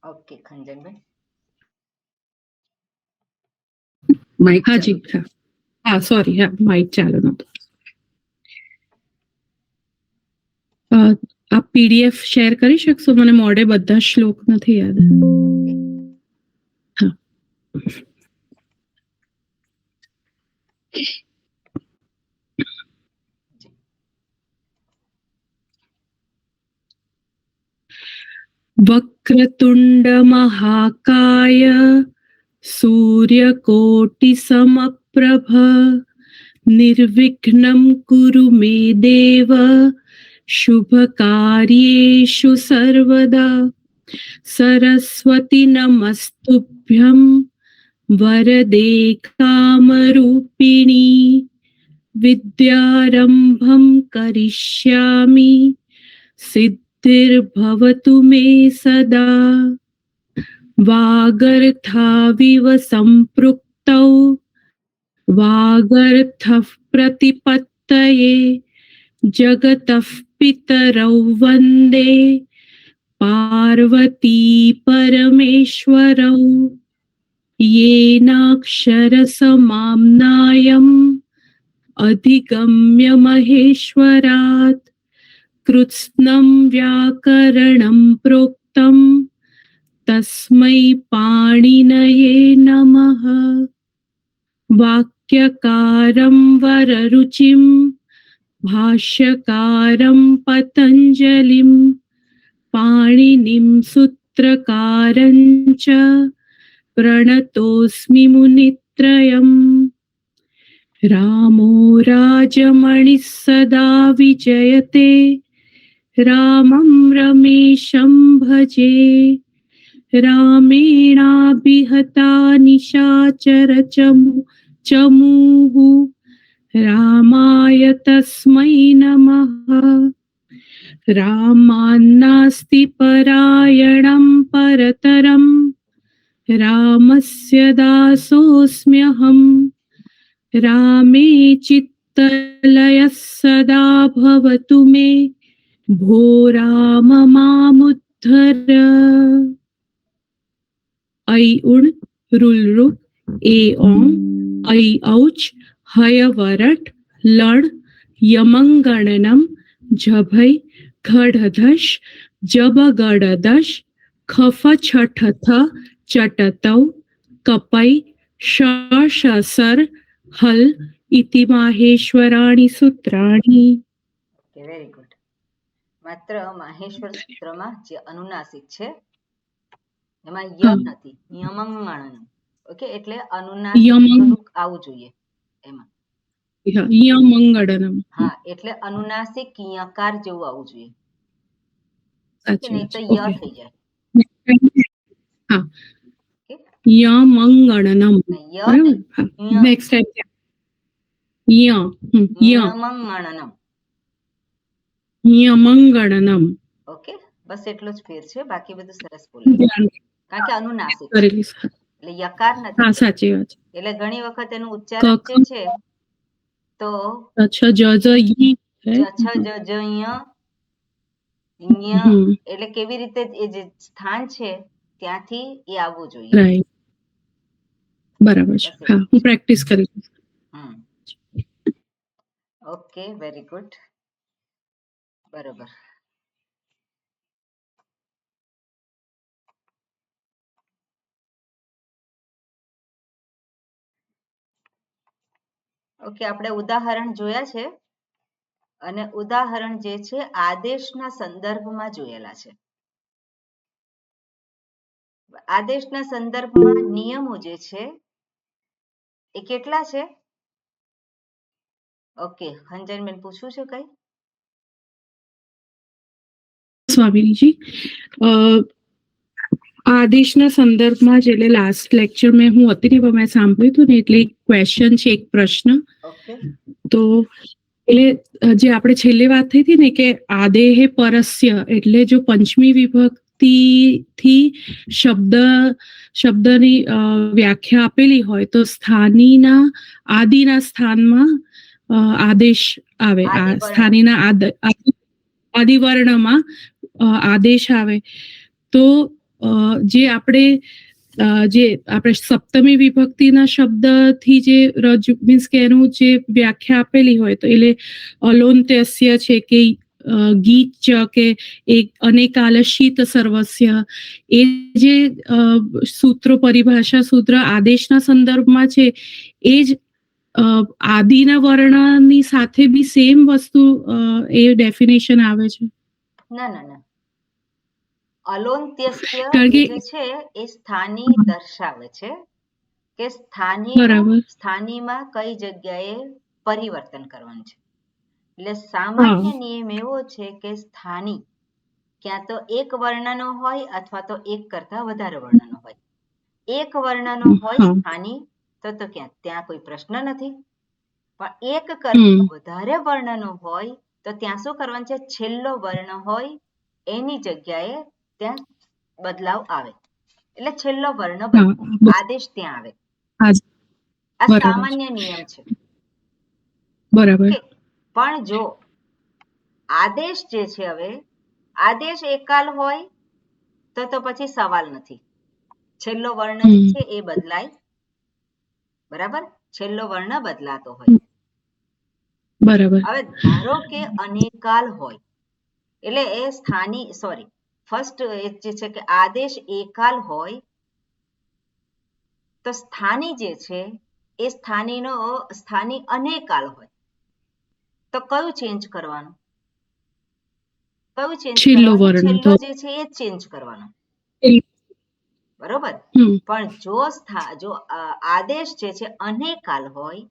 Okay ખંજનભાઈ. Mike હાજી હા sorry હા માઇક ચાલુ નહોતું. આપ પીડીએફ શેર કરી શકશો? મને મોડે બધા શ્લોક નથી યાદ. હા. વક્રતુંડ મહાકાય સૂર્યકોટિ સમપ્રભ નિર્વિઘ્નમ કુરુ મે દેવ શુભ કાર્યેષુ સર્વદા સરસ્વતી નમસ્તુભ્યં વરદે કામરૂપિણી વિદ્યારંભં કરિષ્યામિ સિદ્ધિર્ભવતુ મે સદા વાગર્થાવિવ સંપૃક્તૌ વાગર્થઃ પ્રતિપત્તયે જગતઃ પિતરૌ વંદે પાર્વતી પરમેશ્વરૌ યેનાક્ષરસમામ્નાયં અધિગમ્ય મહેશ્વરાत् કૃત્સ્नं વ્યાકરણં પ્રોક્તં તસ્મૈ પાણિનયે નમઃ. વાક્યકારં વરરુચિં ભાષ્યકારં પતંજલિં પાણિનિં સૂત્રકારં ચ પ્રણતોસ્મિ મુનિત્રયં. રામો રાજમણિः સદા વિજયતે રામં રમેશં ભજે રામેણાભિહતા નિશાચર ચમુઃ રામાય તસ્મૈ નમઃ. રામાન્નાસ્તિ પરાયણં પરતરં રામસ્ય દાસોऽસ્મ્યહં. રામે ચિત્તલયઃ સદા ભવતુ મે ભો રામ મામુદ્ધર. ऐ उण रुलरुक ए ओम ऐ औच हय वरट लड़ यमंगणनम झभय घड़धश जब गड़दश खफ छठथ चटतौ कपै शशर हल इति माहेश्वराणि सूत्राणि. Very good. માત્ર માહેશ્વર સૂત્રમાં જે અનુનાસિક છે એમાં ય નથી, યમંગણનમ. ઓકે, એટલે અનુનાસિક થોડુંક આવવું જોઈએ એમાં. યમંગણનમ. હા, એટલે અનુનાસિક યકાર જેવું આવવું જોઈએ. નહીં તો ય થઈ જાય. હા, યમંગણનમ. બરાબર. નેક્સ્ટ ટાઈમ યમંગણનમ. યમંગણનમ. ઓકે, બસ એટલો જ ફેર છે, બાકી બધું સરસ બોલાય. કારણ કે અનુનાસિક એટલે યકાર નથી. હા, સાચી વાત. એટલે ઘણી વખત એનું ઉચ્ચારણ જે છે તો એટલે કેવી રીતે એ જે સ્થાન છે ત્યાંથી એ આવવું જોઈએ. રાઈટ, બરાબર છે. હા, હું પ્રેક્ટિસ કરીશ. Okay, very good. બરોબર. ઓકે, આપણે ઉદાહરણ જોયા છે અને ઉદાહરણ જે છે આદેશના સંદર્ભમાં જોયેલા છે. આદેશના સંદર્ભમાં નિયમો જે છે એ કેટલા છે? ઓકે, ખંજનબેન પૂછવું છે કઈ? સ્વામીજી, આદેશના સંદર્ભમાં જ એટલે લાસ્ટ લેક્ચર મેં હું હતી ને મેં સાંભળ્યું હતું ને એટલે એક ક્વેશ્ચન છે, એક પ્રશ્ન. તો એટલે જે આપણે છેલ્લે વાત થઈ હતી ને કે આદેહે પરસ્ય એટલે જો પંચમી વિભક્તિ થી શબ્દની વ્યાખ્યા આપેલી હોય તો સ્થાનીના આદિના સ્થાનમાં આદેશ આવે. આ સ્થાનીના આદિવર્ણમાં આદેશ આવે તો જે આપણે સપ્તમી વિભક્તિના શબ્દથી જે રજૂ મીન્સ કે એનું જે વ્યાખ્યા આપેલી હોય તો એટલે અલોન્ત્યસ્ય છે કે ગીચ કે એક અનેકાલશિત સર્વસ્ય, એ જે સૂત્રો પરિભાષા સૂત્ર આદેશના સંદર્ભમાં છે એ જ આદિના વર્ણની સાથે બી સેમ વસ્તુ એ ડેફિનેશન આવે છે? ના, અલોન્ત્યસ્ય કારણ કે જે છે એ સ્થાની દર્શાવે છે કે સ્થાનીમાં કઈ જગ્યાએ પરિવર્તન કરવાનું છે. એટલે સામાન્ય નિયમ એવો છે કે સ્થાની ક્યાં તો એક વર્ણનો હોય અથવા તો એક કરતા વધારે વર્ણનો હોય. એક વર્ણનો હોય સ્થાની તો ત્યાં કોઈ પ્રશ્ન નથી, પણ એક કરતા વધારે વર્ણનો હોય તો ત્યાં શું કરવાનું છે, છેલ્લો વર્ણ હોય એની જગ્યાએ ત્યાં બદલાવ આવે, એટલે છેલ્લો વર્ણ બદલાય, આદેશ ત્યાં આવે. આ સામાન્ય નિયમ છે. બરાબર. પણ જો આદેશ જે છે, હવે આદેશ એકાલ હોય તો પછી સવાલ નથી, છેલ્લો વર્ણ જે છે એ બદલાય. બરાબર, છેલ્લો વર્ણ બદલાતો હોય. બરાબર. હવે ધારો કે અનેકાલ હોય, એટલે એ ફર્સ્ટ એ જે છે કે આદેશ એકાલ હોય તો સ્થાની જે છે એ સ્થાની અનેકાલ હોય તો કયું ચેન્જ કરવાનું? છેલ્લો જે છે એ ચેન્જ કરવાનો. બરોબર. પણ જો આદેશ જે છે અનેકાલ હોય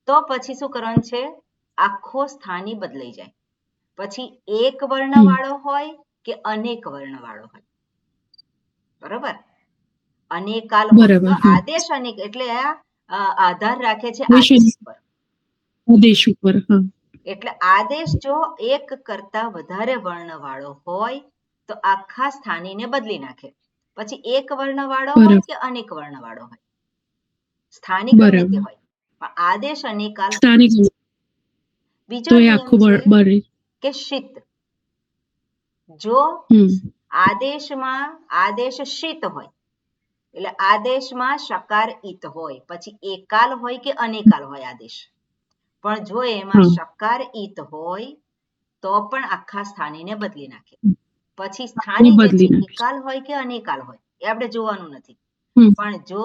તો પછી શું કરવાનું છે, આખો સ્થાની બદલાઈ જાય. પછી એક વર્ણ વાળો હોય કે અનેક વર્ણ વાળો હોય. બરોબર. અનેકાલ હોય તો આદેશ અનેક, એટલે આધાર રાખે છે આદેશ ઉપર. એટલે આદેશ જો એક કરતા વધારે વર્ણ વાળો હોય તો આખા સ્થાનીને બદલી નાખે. પછી એક વર્ણ વાળો હોય કે અનેક વર્ણ વાળો હોય, સ્થાનિક ગમે તે હોય, પણ આદેશ અનેકાલ. બીજો નિયમ છે કે શિત. જો આદેશ શિત હોય, એટલે આદેશમાં શકાર ઈત હોય, પછી એકાલ હોય કે અનેકાલ હોય આદેશ, પણ જો એમાં શકાર ઈત હોય તો પણ આખા સ્થાનીને બદલી નાખે. પછી સ્થાની જે છે એકાલ હોય કે અનેકાલ હોય એ આપણે જોવાનું નથી, પણ જો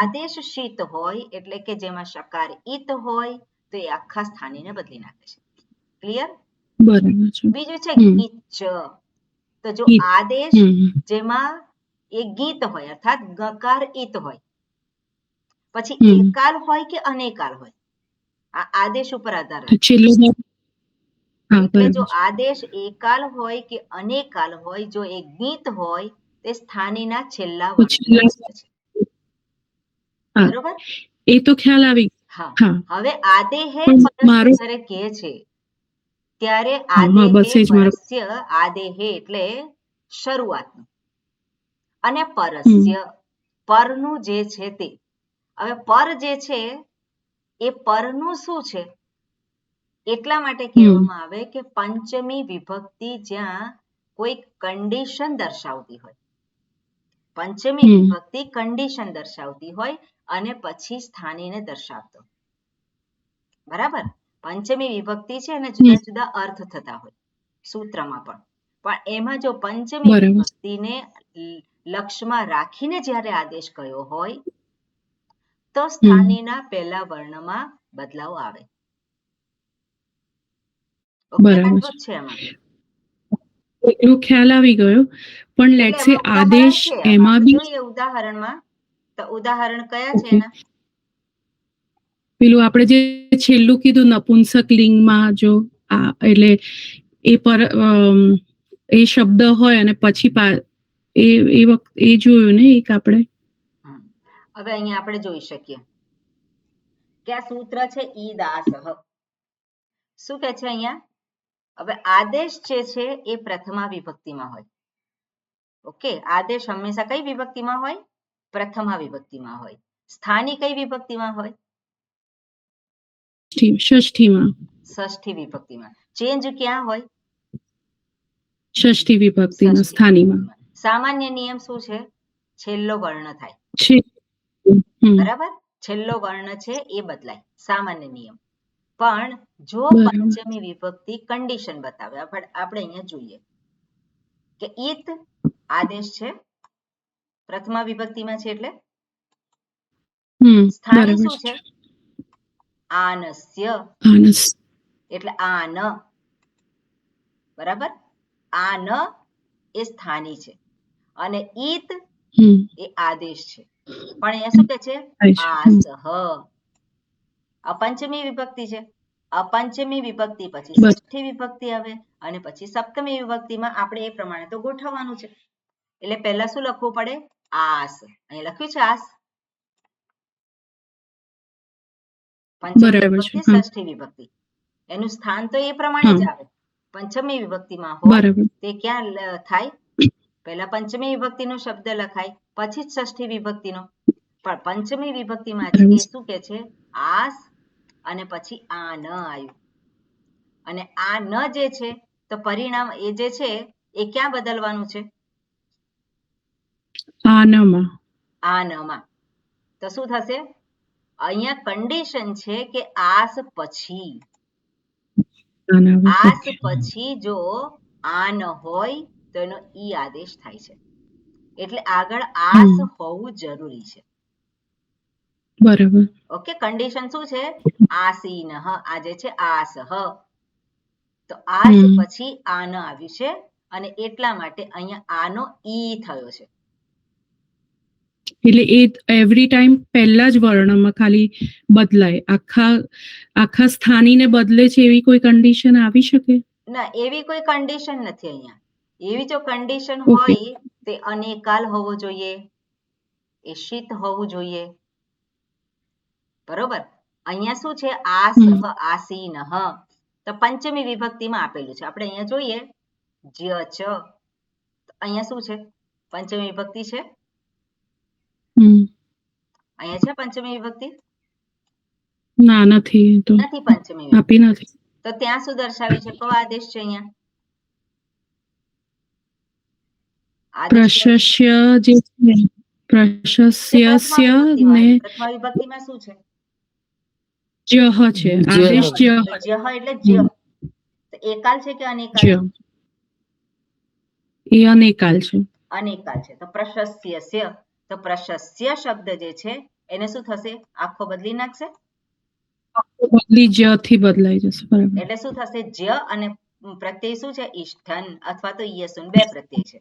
આદેશ શિત હોય એટલે કે જેમાં શકાર ઈત હોય તો એ આખા સ્થાનીને બદલી નાખે છે. ક્લિયર? બીજું છે ગીચ. તો જો આદેશ જેમાં એ ગીત હોય અર્થાત ગકાર ઈત હોય, પછી એકાલ હોય કે અનેકાલ હોય, આ આદેશ ઉપર આધાર રાખે. એટલે જો આદેશ એકાલ હોય કે અનેકાલ હોય, જો એ ગીત હોય તે સ્થાનીના છેલ્લા વર્ણને સૂચવે છે. બરોબર? એ તો ખ્યાલ આવી. હા. હવે આદેહે પરસ્ય કહે છે ત્યારે આદેહે એટલે શરૂઆતનું, અને પરસ્ય પરનું જે છે તે. હવે પર જે છે એ પરનું શું છે, એટલા માટે કહેવામાં આવે કે પંચમી વિભક્તિ જ્યાં કોઈ કન્ડિશન દર્શાવતી હોય, પંચમી વિભક્તિ કન્ડિશન દર્શાવતી હોય અને પછી સ્થાનીને દર્શાવતો. બરાબર. પંચમી વિભક્તિ છે અને જુદા જુદા અર્થ થતા હોય સૂત્રમાં પણ એમાં જો પંચમી વિભક્તિને લક્ષમાં રાખીને જ્યારે આદેશ કયો હોય તો સ્થાનીના પહેલા વર્ણમાં બદલાવ આવે. આટલું છે એમાં. એટલો ખ્યાલ આવી ગયો, પણ લેટ્સ સે આદેશ એમાં બી જોઈએ ઉદાહરણમાં. તો ઉદાહરણ કયા છે એના? પેલું આપણે જે છેલ્લું કીધું નપુંસક લિંગમાં જો એટલે એ પર એ શબ્દ હોય અને પછી એ જોયું ને એક આપણે. હવે અહીંયા આપણે જોઈ શકીએ કે આ સૂત્ર છે ઈ દાસહ. શું કે છે અહીંયા? હવે આદેશ જે છે એ પ્રથમા વિભક્તિમાં હોય. ઓકે, આદેશ હંમેશા કઈ વિભક્તિમાં હોય? પ્રથમા વિભક્તિમાં હોય. સ્થાની કઈ વિભક્તિમાં હોય? ષષ્ઠીમાં. ષષ્ઠી વિભક્તિમાં. ચેન્જ ક્યાં હોય? ષષ્ઠી વિભક્તિમાં ષષ્ઠી સ્થાનીમાં વિભક્તિમાં. સામાન્ય નિયમ શું છે? છેલ્લો વર્ણ થાય, છે. બરાબર? છેલ્લો વર્ણ છે એ બદલાય, સામાન્ય નિયમ. પણ જો બરાબર. પંચમી વિભક્તિ કંડિશન બતાવે, આપણે અહીંયા જોઈએ કે ઈત આદેશ છે, પ્રથમા વિભક્તિમાં છે એટલે સ્થાની શું છે? આનસ્ય, એટલે આન, બરાબર? આન એ સ્થાની છે અને ઈત એ આદેશ છે. પણ અહીંયા શું કે છે? આસહ. અપંચમી વિભક્તિ છે. અપંચમી વિભક્તિ પછી ષષ્ઠી વિભક્તિ આવે અને પછી સપ્તમી વિભક્તિમાં આપણે એ પ્રમાણે તો ગોઠવવાનું છે. એટલે પહેલા શું લખવું પડે? આસ. અહીં લખ્યું છે આસ. પંચમી વિભક્તિ, ષષ્ઠી વિભક્તિ, એનું સ્થાન તો એ પ્રમાણે જ આવે. પંચમી વિભક્તિમાં હોય તે ક્યાં થાય? પહેલા પંચમી વિભક્તિનો શબ્દ લખાય, પછી જ ષષ્ઠી વિભક્તિનો. પણ પંચમી વિભક્તિમાં છે એ શું કે છે? આસ અને પછી આ ન આવ્યું. અને આ ન જે છે તો પરિણામ એ જે છે એ ક્યાં બદલવાનું છે? આનમાં. આનમાં. તો શું થશે? અહીંયા કન્ડિશન છે કે આસ પછી. આસ પછી જો આ ન હોય તો એનો ઈ આદેશ થાય છે. એટલે આગળ આસ હોવું જરૂરી છે. બરાબર. ઓકે, કન્ડિશન શું છે? આસીનઃ, આ જે છે આસહ. તો આસ પછી આ ન આવ્યું છે અને એટલા માટે અહીંયા આનો ઈ થયો છે. એટલે એ એવરી ટાઈમ પહેલા જ વર્ણમાં ખાલી બદલાય, આખા સ્થાનીને બદલે છે એવી કોઈ કન્ડિશન આવી શકે? ના, એવી કોઈ કન્ડિશન નથી અહીંયા. એવી જો કન્ડિશન હોય તે અનેકાલ હોવો જોઈએ, એ શીત હોવું જોઈએ, બરોબર? અહીંયા શું છે? આસહ આસીનઃ. તો પંચમી વિભક્તિમાં આપેલું છે. આપણે અહીંયા જોઈએ જ્ય ચ. અહીંયા શું છે? પંચમી વિભક્તિ છે. અહીંયા છે પંચમી વિભક્તિ? ના, નથી. નથી પંચમી આપી નથી. તો ત્યાં શું દર્શાવ્યું છે? કયો આદેશ છે અહીંયા? પ્રશસ્ય જે છે, પ્રશસ્યસ્ય ને પ્રથમા વિભક્તિમાં શું છે? જ્યહ છે, આદેશ જ્યહ. જ્યહ એટલે જ્ય. તો એકાલ છે કે અનેકાલ? એ અનેકાલ છે. અનેકાલ છે. તો પ્રશસ્યસ્ય, તો પ્રશસ્ય શબ્દ જે છે એને શું થશે? આખો બદલી નાખશે, બદલી જ્ય થી બદલાઈ જશે. બરાબર. એટલે શું થશે? જ્ય અને પ્રત્યય શું છે? ઈષ્ઠન અથવા તો ઈયસુન, બે પ્રત્યય છે.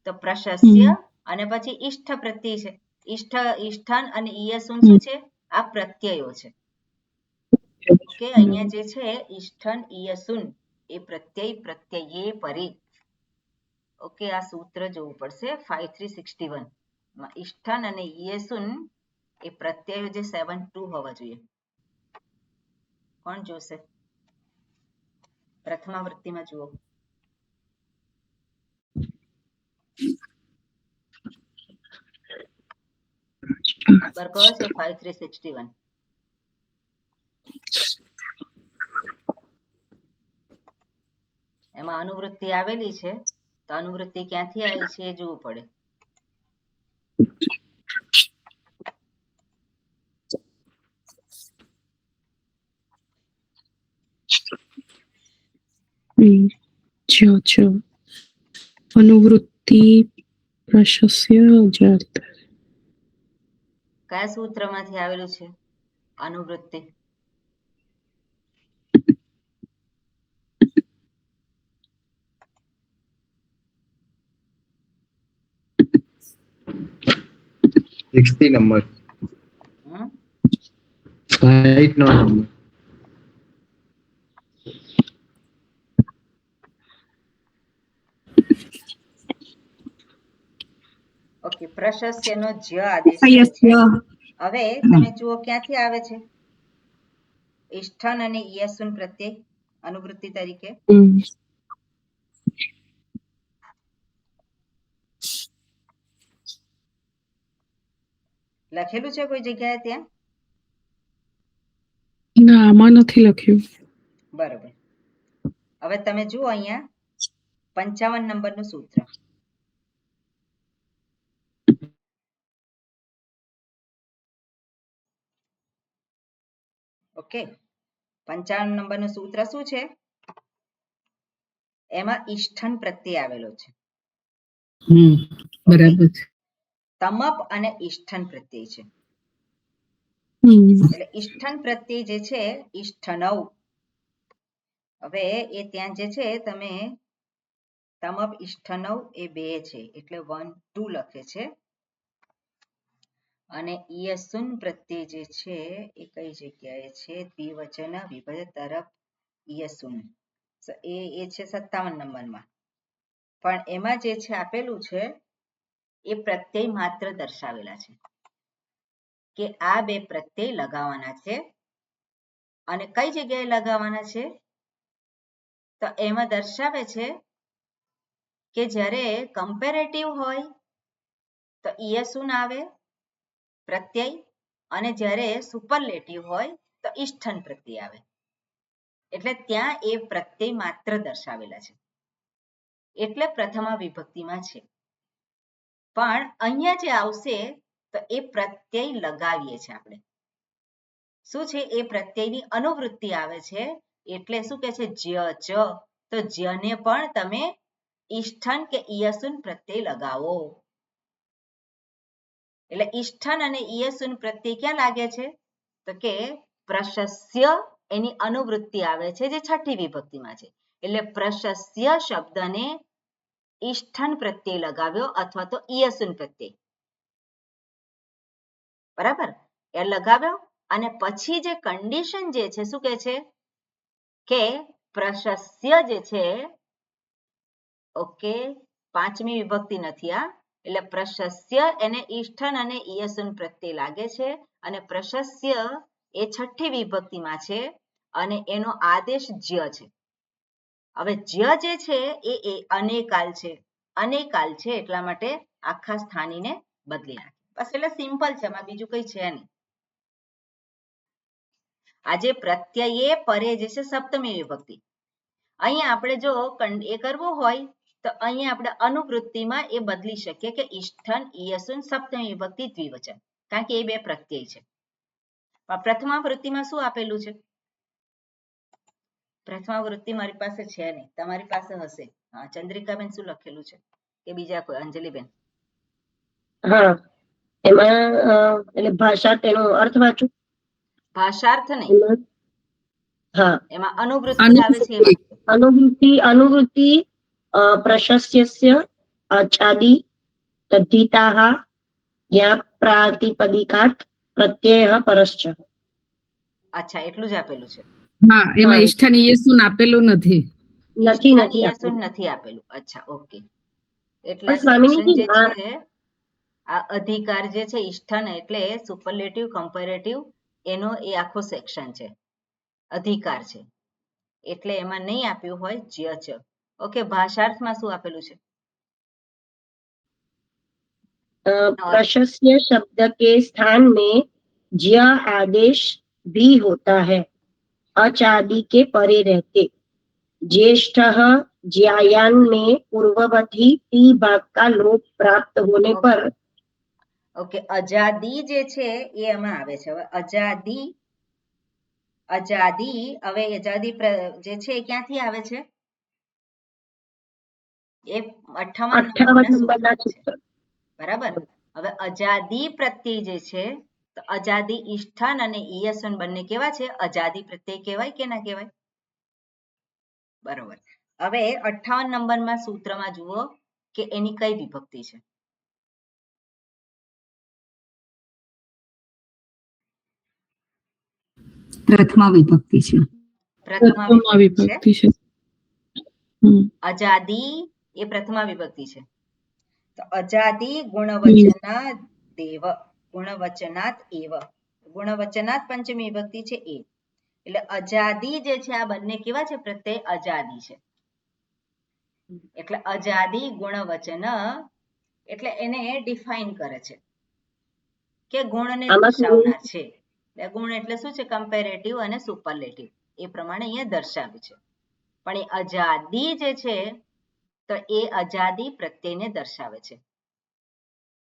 તો પ્રશસ્ય અને પછી ઈષ્ઠ પ્રત્યય છે. ઈષ્ઠન અને ઈયસુન શું છે? આ પ્રત્યયો છે. ઓકે, અહીંયા જે છે ઈષ્ઠન ઈયસુન એ પ્રત્યયે પરી. ઓકે, આ સૂત્ર જોવું પડશે 5361 માં. ઈષ્ઠન અને ઈયસુન એ પ્રત્યયો જે 72 હોવા જોઈએ. કોણ જોશે? પ્રથમા વૃત્તિમાં જુઓ. નંબર કયો છે? 5361. એમાં અનુવૃત્તિ આવેલી છે, તો અનુવૃત્તિ ક્યાંથી આવી છે એ જોવું પડે. અનુવૃત્તિ પ્રશસ્ય અજાત. કયા સૂત્રમાંથી આવેલું છે અનુવૃત્તિ? નંબર 60 નો નંબર. ઓકે, પ્રશસ્યનો જ્ય આદેશ છે. હવે તમે જુઓ ક્યાંથી આવે છે? ઈષ્ઠન અને ઈયસુન પ્રત્યય અનુવૃત્તિ તરીકે. લખેલું છે કોઈ જગ્યાએ ત્યાં? ના, આમાં નથી લખ્યું. બરોબર. હવે તમે જુઓ અહીંયા 55 નંબરનું સૂત્ર. ઓકે, 55 નંબરનું સૂત્ર શું છે? એમાં ઈષ્ઠન પ્રત્યય આવેલો છે. બરાબર છે. તમપ અને ઈષ્ઠન પ્રત્યય છે. એટલે ઈષ્ઠન પ્રત્યય જે છે ઈષ્ઠનૌ. હવે એ ત્યાં જે છે તમે તમપ ઈષ્ઠનૌ એ બે છે એટલે 1 2 લખે છે. અને ઈયસુન પ્રત્યય જે છે એ કઈ જગ્યાએ છે? દ્વિવચન વિભજ તરફ ઈયસુન એ છે 57 નંબરમાં. પણ એમાં જે છે આપેલું છે એ પ્રત્યય માત્ર દર્શાવેલા છે કે આ બે પ્રત્યય લગાવવાના છે. અને કઈ જગ્યાએ લગાવવાના છે? તો એમાં દર્શાવે છે કે જ્યારે કમ્પેરેટિવ હોય તો ઈયસુન આવે પ્રત્યય, અને જ્યારે સુપરલેટિવ હોય તો ઈષ્ઠન પ્રત્યય આવે. એટલે ત્યાં એ પ્રત્યય માત્ર દર્શાવેલા છે એટલે પ્રથમા વિભક્તિમાં છે. પણ અહીંયા જે આવશે તો એ પ્રત્યય લગાવીએ છીએ આપણે. શું છે? એ પ્રત્યયની અનુવૃત્તિ આવે છે. એટલે શું કે છે? જ્ય ચ. તો જ્યને પણ તમે ઈષ્ઠન કે ઈયસુન પ્રત્યય લગાવો. એટલે ઈષ્ઠન અને ઈયસુન પ્રત્યય ક્યાં લાગે છે? તો કે પ્રશસ્ય એની અનુવૃત્તિ આવે છે જે છઠ્ઠી વિભક્તિમાં છે. એટલે પ્રશસ્ય શબ્દને ઈષ્ઠન પ્રત્યય લગાવ્યો અથવા તો ઈયસુન પ્રત્યય. બરાબર? એ લગાવ્યો અને પછી જે કન્ડિશન જે છે શું કે છે? કે પ્રશસ્ય જે છે, ઓકે, પાંચમી વિભક્તિ નથી આ. એટલે પ્રશસ્ય એને ઈષ્ઠન અને ઈયસુન પ્રત્યય લાગે છે. અને પ્રશસ્ય એ છઠ્ઠી વિભક્તિમાં છે અને એનો આદેશ જ્ય છે. હવે જ્ય જે છે એ અનેકાલ છે. અનેકાલ છે એટલા માટે આખા સ્થાનીને બદલી નાખે. બસ એટલે સિમ્પલ છે, એમાં બીજું કઈ છે નહીં. આજે પ્રત્યયે પરે જે છે સપ્તમી વિભક્તિ. અહીંયા આપણે જો એ કરવું હોય તો અહીંયા આપણે અનુવૃત્તિમાં એ બદલી શકીએ કે ઈષ્ઠન ઈયસુન સપ્તમી વિભક્તિ દ્વિવચન, કારણ કે એ બે પ્રત્યય છે. પણ પ્રથમાવૃત્તિમાં શું આપેલું છે? પ્રથમાવૃત્તિ મારી પાસે છે નહીં, તમારી પાસે હશે. હા, ચંદ્રિકાબેન શું લખેલું છે? કે બીજા કોઈ? અંજલિબેન? હા, એમાં એટલે ભાષા તેનો અર્થ વાંચું? ભાષાર્થ નહીં, હા, એમાં અનુવૃત્તિ આવે છે એમાં. અનુવૃત્તિ પ્રશસ્યસ્ય અચાદિ તદ્ધિતાઃ જ્ઞા પ્રાતિપદિકાત પ્રત્યયઃ પરશ્ચ. અચ્છા, એટલું જ આપેલું છે. હા, એમાં ઈષ્ઠન ઈયસુન આપેલું નથી. ઈયસુન નથી આપેલું. અચ્છા, ઓકે. એટલે સેક્શન જે છે આ અધિકાર જે છે ઈષ્ઠન એટલે સુપરલેટિવ કમ્પેરેટિવ એનો એ આખો સેક્શન છે, અધિકાર છે. એટલે એમાં નહીં આપ્યું હોય જ્ય ચ. ઓકે, ભાષાર્થમાં શું આપેલું છે? प्रशस्य शब्द के स्थान में ज्य आदेश भी होता है अचादि के परे रहते. ज्येष्ठः ज्यायान में पूर्ववती टी भाग का लोप प्राप्त होने पर. ઓકે, અજાદી જે છે એ એમાં આવે છે. હવે અજાદી હવે અજાદી જે છે એ ક્યાંથી આવે છે? એ 58 નંબરના સૂત્ર. બરાબર. હવે અજાદી પ્રત્યય જે છે તો અજાદી ઈષ્ઠન અને ઈયસુન બંને કેવા છે? અજાદી પ્રત્યય કહેવાય કે ના કહેવાય? બરોબર. હવે 58 નંબરમાં સૂત્રમાં જુઓ કે એની કઈ વિભક્તિ છે? પ્રથમા વિભક્તિ છે. પ્રથમા વિભક્તિ છે. અજાદી એ પ્રથમા વિભક્તિ છે. તો અજાદી ગુણવચનાદ દેવ, ગુણવચનાત એવ, ગુણવચનાત પંચમી વિભક્તિ છે એ. એટલે અજાદી જે છે આ બંને કેવા છે? પ્રત્યય અજાદી છે. એટલે અજાદી ગુણવચન એટલે એને ડિફાઇન કરે છે કે ગુણને દર્શાવનાર છે. ગુણ એટલે શું છે? કમ્પેરેટિવ અને સુપરલેટિવ એ પ્રમાણે અહીંયા દર્શાવ્યું છે. પણ એ અજાદી જે છે તો એ અજાદી પ્રત્યયને દર્શાવે છે.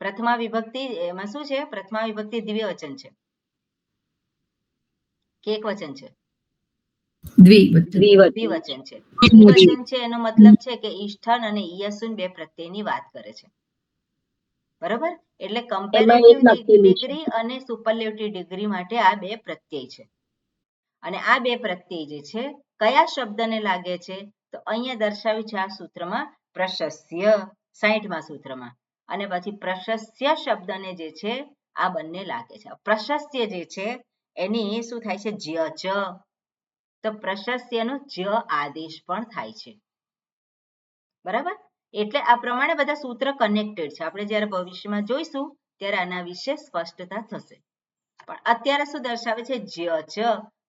પ્રથમા વિભક્તિ એમાં શું છે? પ્રથમા વિભક્તિ દ્વિવચન છે કે એકવચન છે? દ્વિવચન છે. દ્વિવચન છે એનો મતલબ છે કે ઈષ્ઠન અને ઈયસુન બે પ્રત્યયની વાત કરે છે. બરાબર? એટલે કમ્પેરેટિવ ડિગ્રી અને સુપરલેટિવ ડિગ્રી માટે આ બે પ્રત્યય છે. અને આ બે પ્રત્યય જે છે કયા શબ્દને લાગે છે? તો અહીંયા દર્શાવ્યું છે આ સૂત્રમાં પ્રશસ્ય, 60મા સૂત્રમાં. અને પછી પ્રશસ્ય શબ્દને જે છે આ બંને લાગે છે. પ્રશસ્ય જે છે એની શું થાય છે? જ્ય ચ. તો પ્રશસ્યનો જ્ય આદેશ પણ થાય છે. બરાબર? એટલે આ પ્રમાણે બધા સૂત્ર કનેક્ટેડ છે. આપણે જ્યારે ભવિષ્યમાં જોઈશું ત્યારે આના વિશે સ્પષ્ટતા થશે. પણ અત્યારે શું દર્શાવે છે? જ્ય ચ.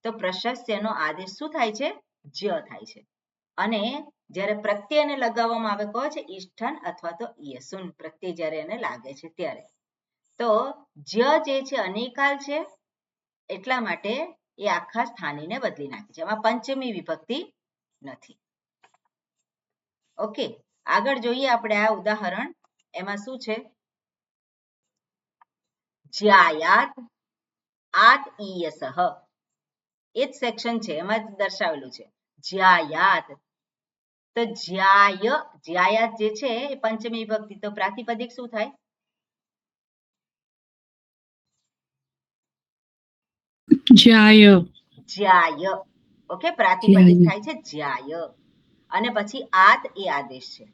તો પ્રશસ્યનો આદેશ શું થાય છે? જ્ય થાય છે. અને જ્યારે પ્રત્યયને લગાવવામાં આવે કહો છે ઈષ્ઠન અથવા તો ઈયસુન, પ્રત્યય જ્યારે એને લાગે છે ત્યારે. તો જ્ય જે છે અનેકાલ છે એટલા માટે એ આખા સ્થાનીને બદલી નાખે છે. એમાં પંચમી વિભક્તિ નથી. ઓકે, આગળ જોઈએ આપણે આ ઉદાહરણ. એમાં શું છે? જ્યાયાત આત ઈયસહ, એ જ સેક્શન છે એમાં દર્શાવેલું છે જ્યાયાત. તો જ્યાયાત જે છે એ પંચમી વિભક્તિ, તો પ્રાતિપદિક શું થાય? જ્યાય. ઓકે, પ્રાતિપદિક થાય છે જ્યાય. અને પછી આત એ આદેશ છે.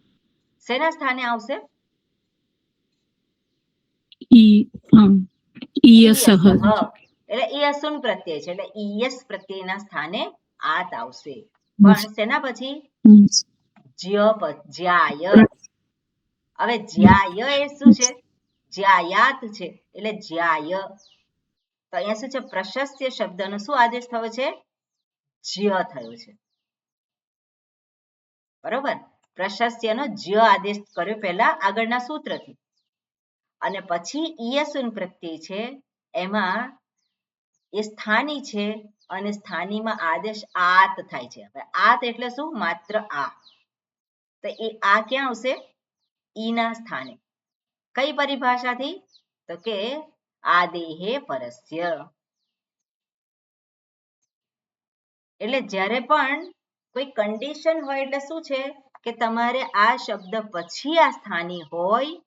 શેના સ્થાને આવશે? એટલે ઈયસુન પ્રત્યય છે એટલે ઈયસ પ્રત્યયના સ્થાને આત આવશે. પણ શેના પછી? જ્યાય. હવે જ્યાય એ શું છે? જ્યાયાત છે એટલે જ્યાય. તો અહીંયા શું છે? પ્રશસ્ય શબ્દનો શું આદેશ થયો છે? જ્ય થયો છે. બરોબર? પ્રશસ્યનો જ્ય આદેશ કર્યો પહેલા આગળના સૂત્રથી. અને પછી ઈયસુન પ્રત્યય છે એમાં એ સ્થાની છે અને સ્થાનીમાં આદેશ આત થાય છે. હવે આત એટલે શું? માત્ર આ. તો એ આ ક્યાં આવશે? ઈના સ્થાને. કઈ પરિભાષાથી? તો કે આદેહે પરસ્ય. એટલે જ્યારે પણ કોઈ કન્ડિશન હોય એટલે શું છે કે તમારે આ શબ્દ પછી આ સ્થાની હોય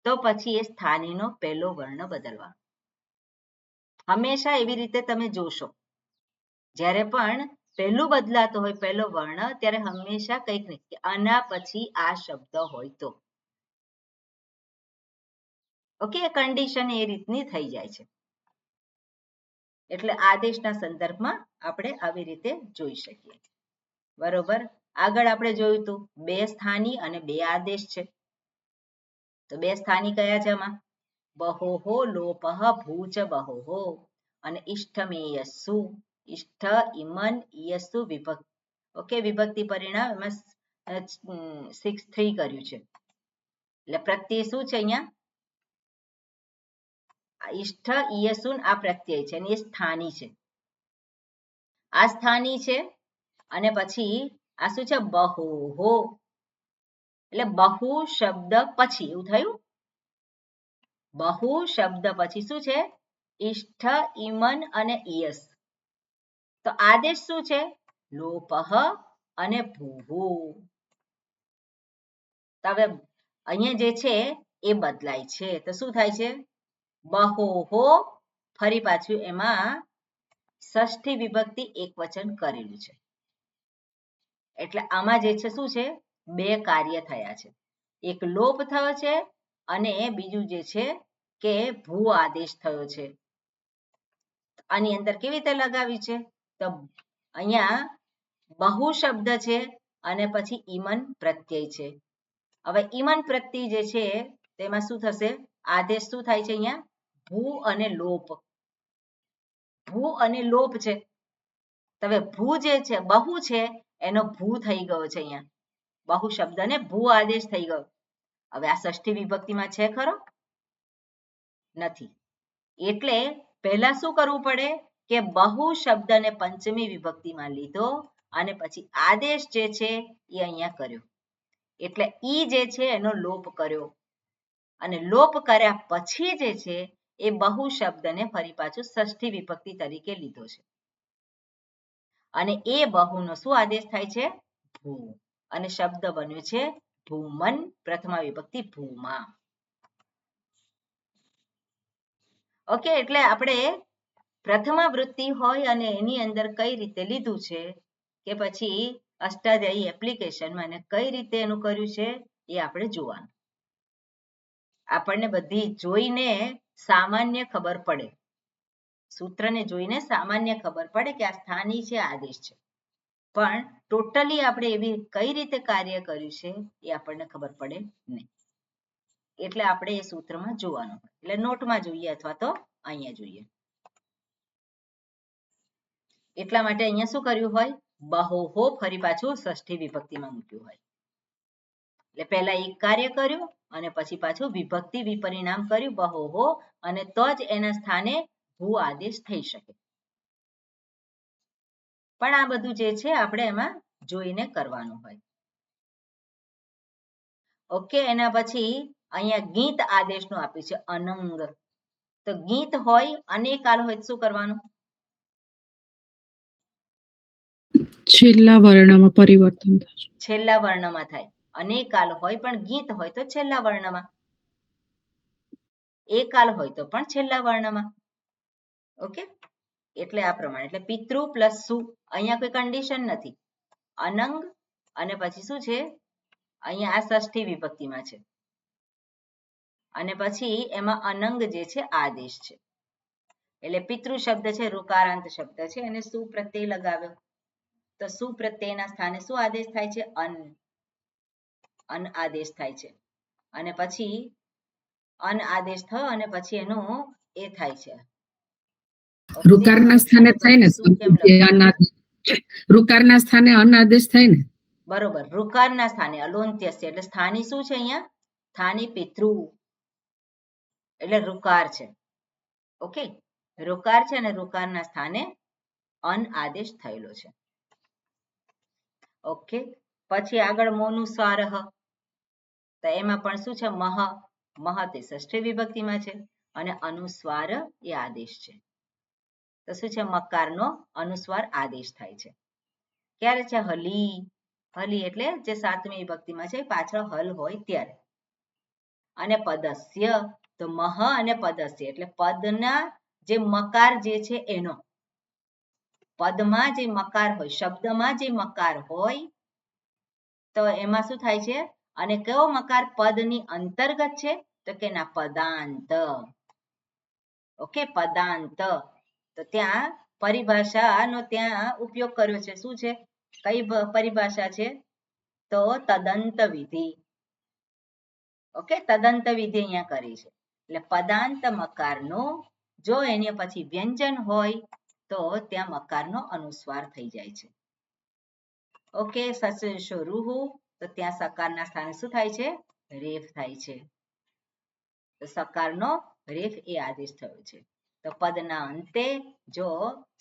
તો પછી એ સ્થાનીનો પહેલો વર્ણ બદલવાનો. હંમેશા એવી રીતે તમે જોશો. જ્યારે પણ પહેલું બદલાતો હોય પહેલો વર્ણ, ત્યારે હંમેશા કંઈક નહીં કે આના પછી આ શબ્દ હોય તો. ઓકે, કન્ડિશન એ રીતની થઈ જાય છે. એટલે આદેશના સંદર્ભમાં આપણે આવી રીતે જોઈ શકીએ. બરોબર? આગળ આપણે જોયું હતું બે સ્થાની અને બે આદેશ છે. તો બે સ્થાની કયા છે આમાં? બહોહો લોપહ ભૂચ બહોહો અને ઇષ્ઠમેયસ્સુ. ઇષ્ઠ ઇમન ઈયસ્સુ વિભક્તિ. ઓકે, વિભક્તિ પરિણામ એમાં 6-3 કર્યું છે. એટલે પ્રત્યય શું છે અહીંયા? ઇષ્ઠ ઈયસુન આ પ્રત્યય છે અને એ સ્થાની છે. આ સ્થાની છે અને પછી આ શું છે? બહોહો. એટલે બહુ શબ્દ પછી એવું થયું. બહુ શબ્દ પછી શું છે? ઇષ્ઠ ઇમન અને ઈયસ. તો આદેશ શું છે? લોપહ અને ભૂહુ. હવે અહીંયા જે છે એ બદલાય છે. તો શું થાય છે? બહોહો. ફરી પાછું એમાં ષષ્ઠી વિભક્તિ એકવચન કરેલું છે. એટલે આમાં જે છે શું છે? બે કાર્ય થયા છે. એક લોપ થયો છે અને બીજું જે છે કે ભૂ આદેશ થયો છે. આની અંદર કેવી રીતે લગાવી છે? તો અહીંયા બહુ શબ્દ છે અને પછી ઈમન પ્રત્યય છે. હવે ઈમન પ્રત્યય જે છે તેમાં શું થશે? આદેશ શું થાય છે અહીંયા? ભૂ અને લોપ. ભૂ અને લોપ છે. હવે ભૂ જે છે બહુ છે એનો ભૂ થઈ ગયો છે અહીંયા. બહુ શબ્દને ભૂ આદેશ થઈ ગયો. હવે આ ષષ્ઠી વિભક્તિમાં છે ખરો? નથી. એટલે પહેલા શું કરવું પડે કે બહુ શબ્દને પંચમી વિભક્તિમાં લીધો અને પછી આદેશ જે છે એ અહીંયા કર્યો. એટલે ઈ જે છે એનો લોપ કર્યો અને લોપ કર્યા પછી જે છે એ બહુ શબ્દને ફરી પાછું ષષ્ઠી વિભક્તિ તરીકે લીધો છે અને એ બહુનો શું આદેશ થાય છે ભૂ અને શબ્દ બન્યો છે ભૂમન પ્રથમા વિભક્તિ ભૂમા ઓકે એટલે આપણે પ્રથમા વૃત્તિ હોય અને એની અંદર કઈ રીતે લીધું છે કે પછી અષ્ટાધ્યાયી એપ્લિકેશનમાં અને કઈ રીતે એનું કર્યું છે એ આપણે જોવાનું આપણને બધી જોઈને સામાન્ય ખબર પડે સૂત્રને જોઈને સામાન્ય ખબર પડે કે આ સ્થાની છે આદેશ છે પણ ટોટલી આપણે એવી કઈ રીતે કાર્ય કર્યું છે એ આપણને ખબર પડે નહીં એટલે આપણે એ સૂત્રમાં જોવાનું એટલે નોટમાં જોઈએ અથવા તો અહીંયા જોઈએ એટલા માટે અહીંયા શું કર્યું હોય બહોહો ફરી પાછું ષષ્ઠી વિભક્તિમાં મૂક્યું હોય એટલે પહેલા એક કાર્ય કર્યું અને પછી પાછું વિભક્તિ વિપરિણામ કર્યું બહોહો અને તો જ એના સ્થાને ભૂ આદેશ થઈ શકે પણ આ બધું જે છે આપણે એમાં જોઈને કરવાનું હોય ઓકે એના પછી અહીંયા ગીત આદેશનું આપ્યું છે અનંગ તો ગીત હોય અનેકાલ હોય શું કરવાનું છેલ્લા વર્ણમાં પરિવર્તન થશે છેલ્લા વર્ણમાં થાય અનેકાલ હોય પણ ગીત હોય તો છેલ્લા વર્ણમાં એકાલ હોય તો પણ છેલ્લા વર્ણમાં ઓકે એટલે આ પ્રમાણે એટલે પિતૃ પ્લસ સુ અહીંયા કોઈ કન્ડિશન નથી અનંગ અને પછી શું છે અહીંયા આ ષષ્ઠી વિભક્તિમાં છે અને પછી એમાં અનંગ જે છે આદેશ છે એટલે પિતૃ શબ્દ છે ઋકારાંત શબ્દ છે અને સુ પ્રત્યય લગાવ્યો તો સુ પ્રત્યયના સ્થાને શું આદેશ થાય છે અન આદેશ થાય છે અને પછી અન આદેશ થયો અને પછી એનું એ થાય છે ઋકારના સ્થાને થાય ને ઋકારના સ્થાને અન આદેશ થાય ને બરોબર ઋકારના સ્થાને અલોન્ત્યસ્ય એટલે સ્થાની શું છે અહીંયા સ્થાની પિતૃ એટલે ઋકાર છે ઓકે ઋકાર છે અને ઋકારના સ્થાને અન આદેશ થયેલો છે ઓકે પછી આગળ મોનુસ્વારહ તો એમાં પણ શું છે મહ તે ષષ્ઠી વિભક્તિમાં છે અને અનુસ્વાર એ આદેશ છે તો શું છે મકારનો અનુસ્વાર આદેશ થાય છે ક્યારે છે હલી હલી એટલે જે સાતમી વિભક્તિમાં છે પાછળ હલ હોય ત્યારે અને પદસ્ય તો મહ અને પદસ્ય એટલે પદના જે મકાર જે છે એનો પદમાં જે મકાર હોય શબ્દમાં જે મકાર હોય તો એમાં શું થાય છે અને કયો મકાર પદની અંતર્ગત છે તો કે ના પદાંત ઓકે પદાંત તો ત્યાં પરિભાષાનો ત્યાં ઉપયોગ કર્યો છે શું છે કઈ પરિભાષા છે તો તદંત વિધિ ઓકે તદંત વિધિ અહીંયા કરી છે એટલે પદાંત મકારનો જો એની પછી વ્યંજન હોય તો ત્યાં મકારનો અનુસ્વાર થઈ જાય છે ઓકે સચરુહુ તો ત્યાં સકારના સ્થાને શું થાય છે રેફ થાય છે તો સકારનો રેફ એ આદેશ થયો છે તો પદના અંતે જો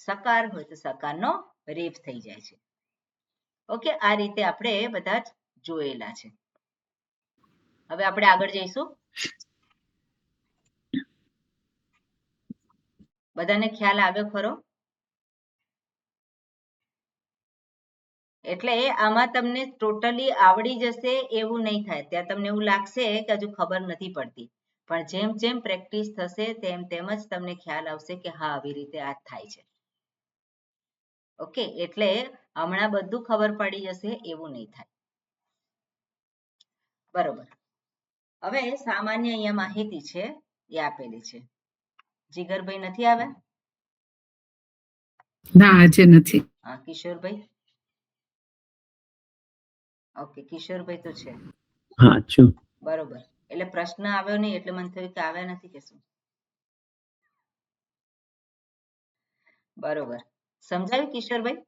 સકાર હોય તો સકારનો રેફ થઈ જાય છે ઓકે આ રીતે આપણે બધા જ જોયેલા છે હવે આપણે આગળ જઈશું બધાને ખ્યાલ આવ્યો ખરો એટલે આમાં તમને ટોટલી આવડી જશે એવું નહીં થાય ત્યાં તમને એવું લાગશે કે હજુ ખબર નથી પડતી પણ જેમ જેમ પ્રેક્ટિસ થશે તેમ તેમ જ તમને ખ્યાલ આવશે કે હા આવી રીતે આ થાય છે ઓકે એટલે હમણાં બધું ખબર પડી જશે એવું નહીં થાય બરોબર હવે સામાન્ય અહીંયા માહિતી છે એ આપેલી છે જીગરભાઈ નથી આવ્યા ના આજે નથી હા કિશોરભાઈ ઓકે કિશોરભાઈ તો છે હા છું બરોબર એટલે પ્રશ્ન આવ્યો નહીં એટલે મને થયું કે આવ્યા નથી કે શું બરોબર સમજાયું કિશોરભાઈ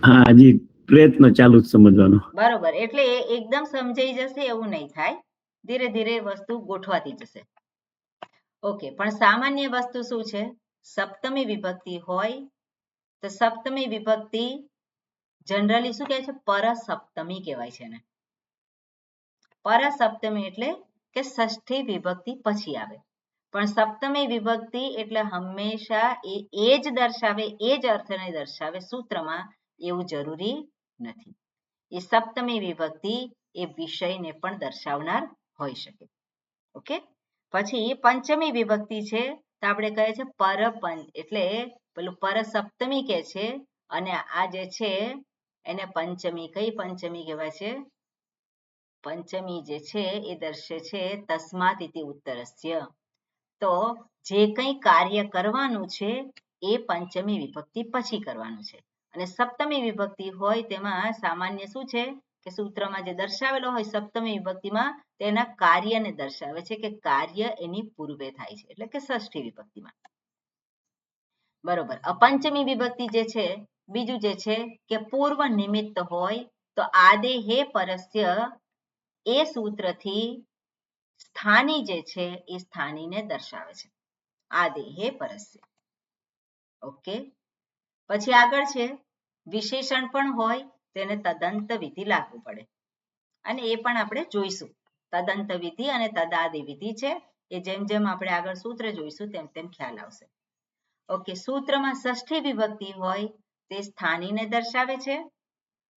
હા હજી પ્રયત્ન ચાલુ જ સમજવાનો બરોબર એટલે એ એકદમ સમજાઈ જશે એવું નહીં થાય ધીરે ધીરે વસ્તુ ગોઠવાતી જશે ઓકે પણ સામાન્ય વસ્તુ શું છે સપ્તમી વિભક્તિ હોય તો સપ્તમી વિભક્તિ જનરલી શું કહે છે? પરસપ્તમી કહેવાય છે એને. પરસપ્તમી એટલે કે ષષ્ઠી વિભક્તિ પછી આવે, પણ સપ્તમી વિભક્તિ એટલે હંમેશા એ જ દર્શાવે, એ જ અર્થને દર્શાવે સૂત્રમાં એવું જરૂરી નથી. એ સપ્તમી વિભક્તિ એ વિષયને પણ દર્શાવનાર હોઈ શકે. ઓકે, પછી પંચમી વિભક્તિ છે તો આપણે કહે છે પરપંચ, એટલે પેલું પરસપ્તમી કે છે અને આ જે છે એને પંચમી. કઈ પંચમી કહેવાય છે? પંચમી જે છે એ દર્શે છે તસ્માત ઇતિ ઉત્તરસ્ય. તો જે કંઈ કાર્ય કરવાનું છે એ પંચમી વિભક્તિ પછી કરવાનું છે. અને સપ્તમી વિભક્તિ હોય તેમાં સામાન્ય શું છે કે સૂત્રમાં જે દર્શાવેલો હોય સપ્તમી વિભક્તિમાં તેના કાર્યને દર્શાવે છે કે કાર્ય એની પૂર્વે થાય છે, એટલે કે ષષ્ઠી વિભક્તિમાં. બરોબર. પંચમી વિભક્તિ જે છે બીજું જે છે કે પૂર્વ નિમિત્ત હોય તો આદેહે પરસ્ય એ સૂત્રથી સ્થાની જે છે એ સ્થાનીને દર્શાવે છે. આદેહે પરસ્ય. ઓકે, પછી આગળ છે વિશેષણ પણ હોય તેને તદંત વિધિ લાગુ પડે, અને એ પણ આપણે જોઈશું. તદંત વિધિ અને તદાદિ વિધિ છે એ જેમ જેમ આપણે આગળ સૂત્ર જોઈશું તેમ તેમ ખ્યાલ આવશે. ઓકે, સૂત્રમાં ષષ્ઠી વિભક્તિ હોય તે સ્થાનીને દર્શાવે છે,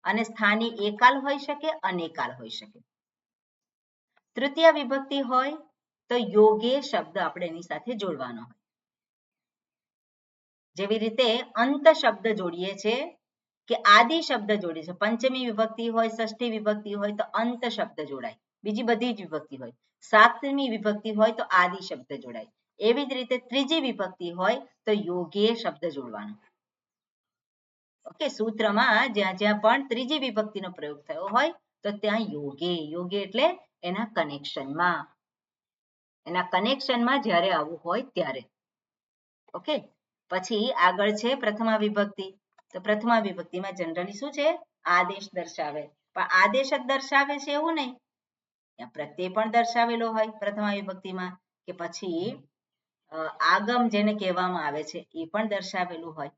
અને સ્થાની એકાલ હોઈ શકે, અનેકાલ હોઈ શકે. તૃતીય વિભક્તિ હોય તો યોગે શબ્દ આપણે એની સાથે જોડવાનો હોય. જેવી રીતે અંત શબ્દ જોડીએ છે કે આદિ શબ્દ જોડીએ છે. પંચમી વિભક્તિ હોય, ષષ્ઠી વિભક્તિ હોય તો અંત શબ્દ જોડાય. બીજી બધી જ વિભક્તિ હોય. સાતમી વિભક્તિ હોય તો આદિ શબ્દ જોડાય. એવી જ રીતે ત્રીજી વિભક્તિ હોય તો યોગે શબ્દ જોડવાનો. ઓકે, સૂત્રમાં જ્યાં જ્યાં પણ ત્રીજી વિભક્તિનો પ્રયોગ થયો હોય તો ત્યાં યોગે. યોગે એટલે એના કનેક્શનમાં જ્યારે આવું હોય ત્યારે. ઓકે, પછી આગળ છે પ્રથમા વિભક્તિ. તો પ્રથમા વિભક્તિમાં જનરલી શું છે? આદેશ દર્શાવે. પણ આદેશ જ દર્શાવે છે એવું નહીં, ત્યાં પ્રત્યય પણ દર્શાવેલો હોય પ્રથમા વિભક્તિમાં, કે પછી આગમ જેને કહેવામાં આવે છે એ પણ દર્શાવેલું હોય.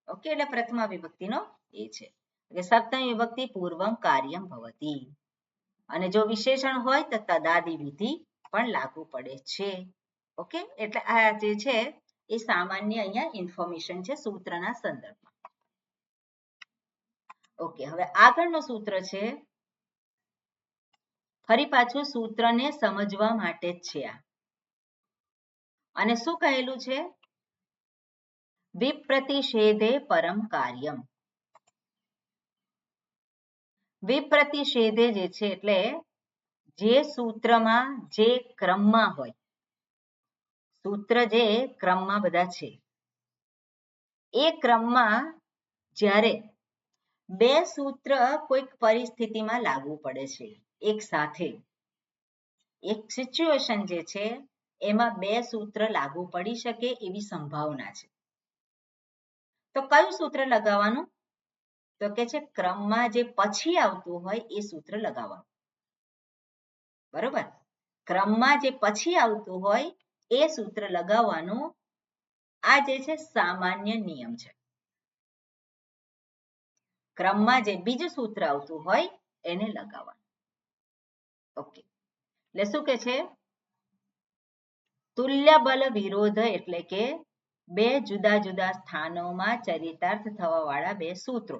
ઓકે, એટલે પ્રથમા વિભક્તિનો એ છે કે સપ્તમી વિભક્તિ પૂર્વમ કાર્યમ ભવતી, અને જો વિશેષણ હોય તો તદાદિ વિધિ પણ લાગુ પડે છે. ઓકે, એટલે આ જે છે એ સામાન્ય અહીંયા ઇન્ફોર્મેશન છે સૂત્રના સંદર્ભમાં. ઓકે, હવે આગળનું સૂત્ર છે, ફરી પાછું સૂત્રને સમજવા માટે જ છે આ. અને શું કહેલું છે? વિપ્રતિષેધે પરમ કાર્યમ. વિપ્રતિષેધે જે છે એટલે જે સૂત્રમાં જે ક્રમમાં હોય, સૂત્ર જે ક્રમમાં બધા છે એ ક્રમમાં જ્યારે બે સૂત્ર કોઈક પરિસ્થિતિમાં લાગુ પડે છે એક સાથે, એક સિચ્યુએશન જે છે એમાં બે સૂત્ર લાગુ પડી શકે એવી સંભાવના છે, તો કયું સૂત્ર લગાવવાનું? તો કે છે ક્રમમાં જે પછી આવતું હોય એ સૂત્ર લગાવવાનું. બરોબર, ક્રમમાં જે પછી આવતું હોય એ સૂત્ર લગાવવાનું. આ જે છે સામાન્ય નિયમ છે. ક્રમમાં જે બીજું સૂત્ર આવતું હોય એને લગાવવાનું. ઓકે, એટલે શું કે છે? તુલ્ય બલ વિરોધ એટલે કે બે જુદા જુદા સ્થાનોમાં ચરિતાર્થ થવા વાળા બે સૂત્રો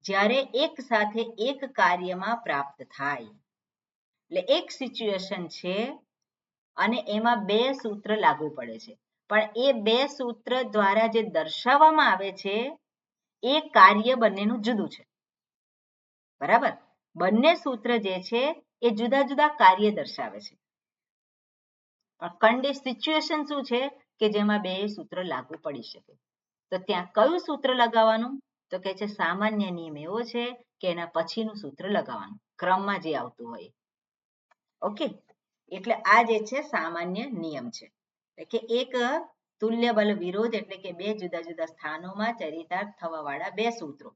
જ્યારે એક સાથે એક કાર્યમાં પ્રાપ્ત થાય, એટલે એક સિચ્યુએશન છે અને એમાં બે સૂત્ર લાગુ પડે છે, પણ એ બે સૂત્ર દ્વારા જે દર્શાવવામાં આવે છે એ કાર્ય બંનેનું જુદું છે. બરાબર, બંને સૂત્ર જે છે એ જુદા જુદા કાર્ય દર્શાવે છે, પણ સિચ્યુએશન શું છે કે જેમાં બે સૂત્ર લાગુ પડી શકે. તો ત્યાં કયું સૂત્ર લગાવવાનું? તો કે છે સામાન્ય નિયમ એવો છે કે એના પછીનું સૂત્ર લગાવવાનું, ક્રમમાં જે આવતું હોય. ઓકે, એટલે આ જે છે સામાન્ય નિયમ છે કે એક તુલ્ય બલ વિરોધ એટલે કે બે જુદા જુદા સ્થાનોમાં ચરિતાર્થ થવા વાળા બે સૂત્રો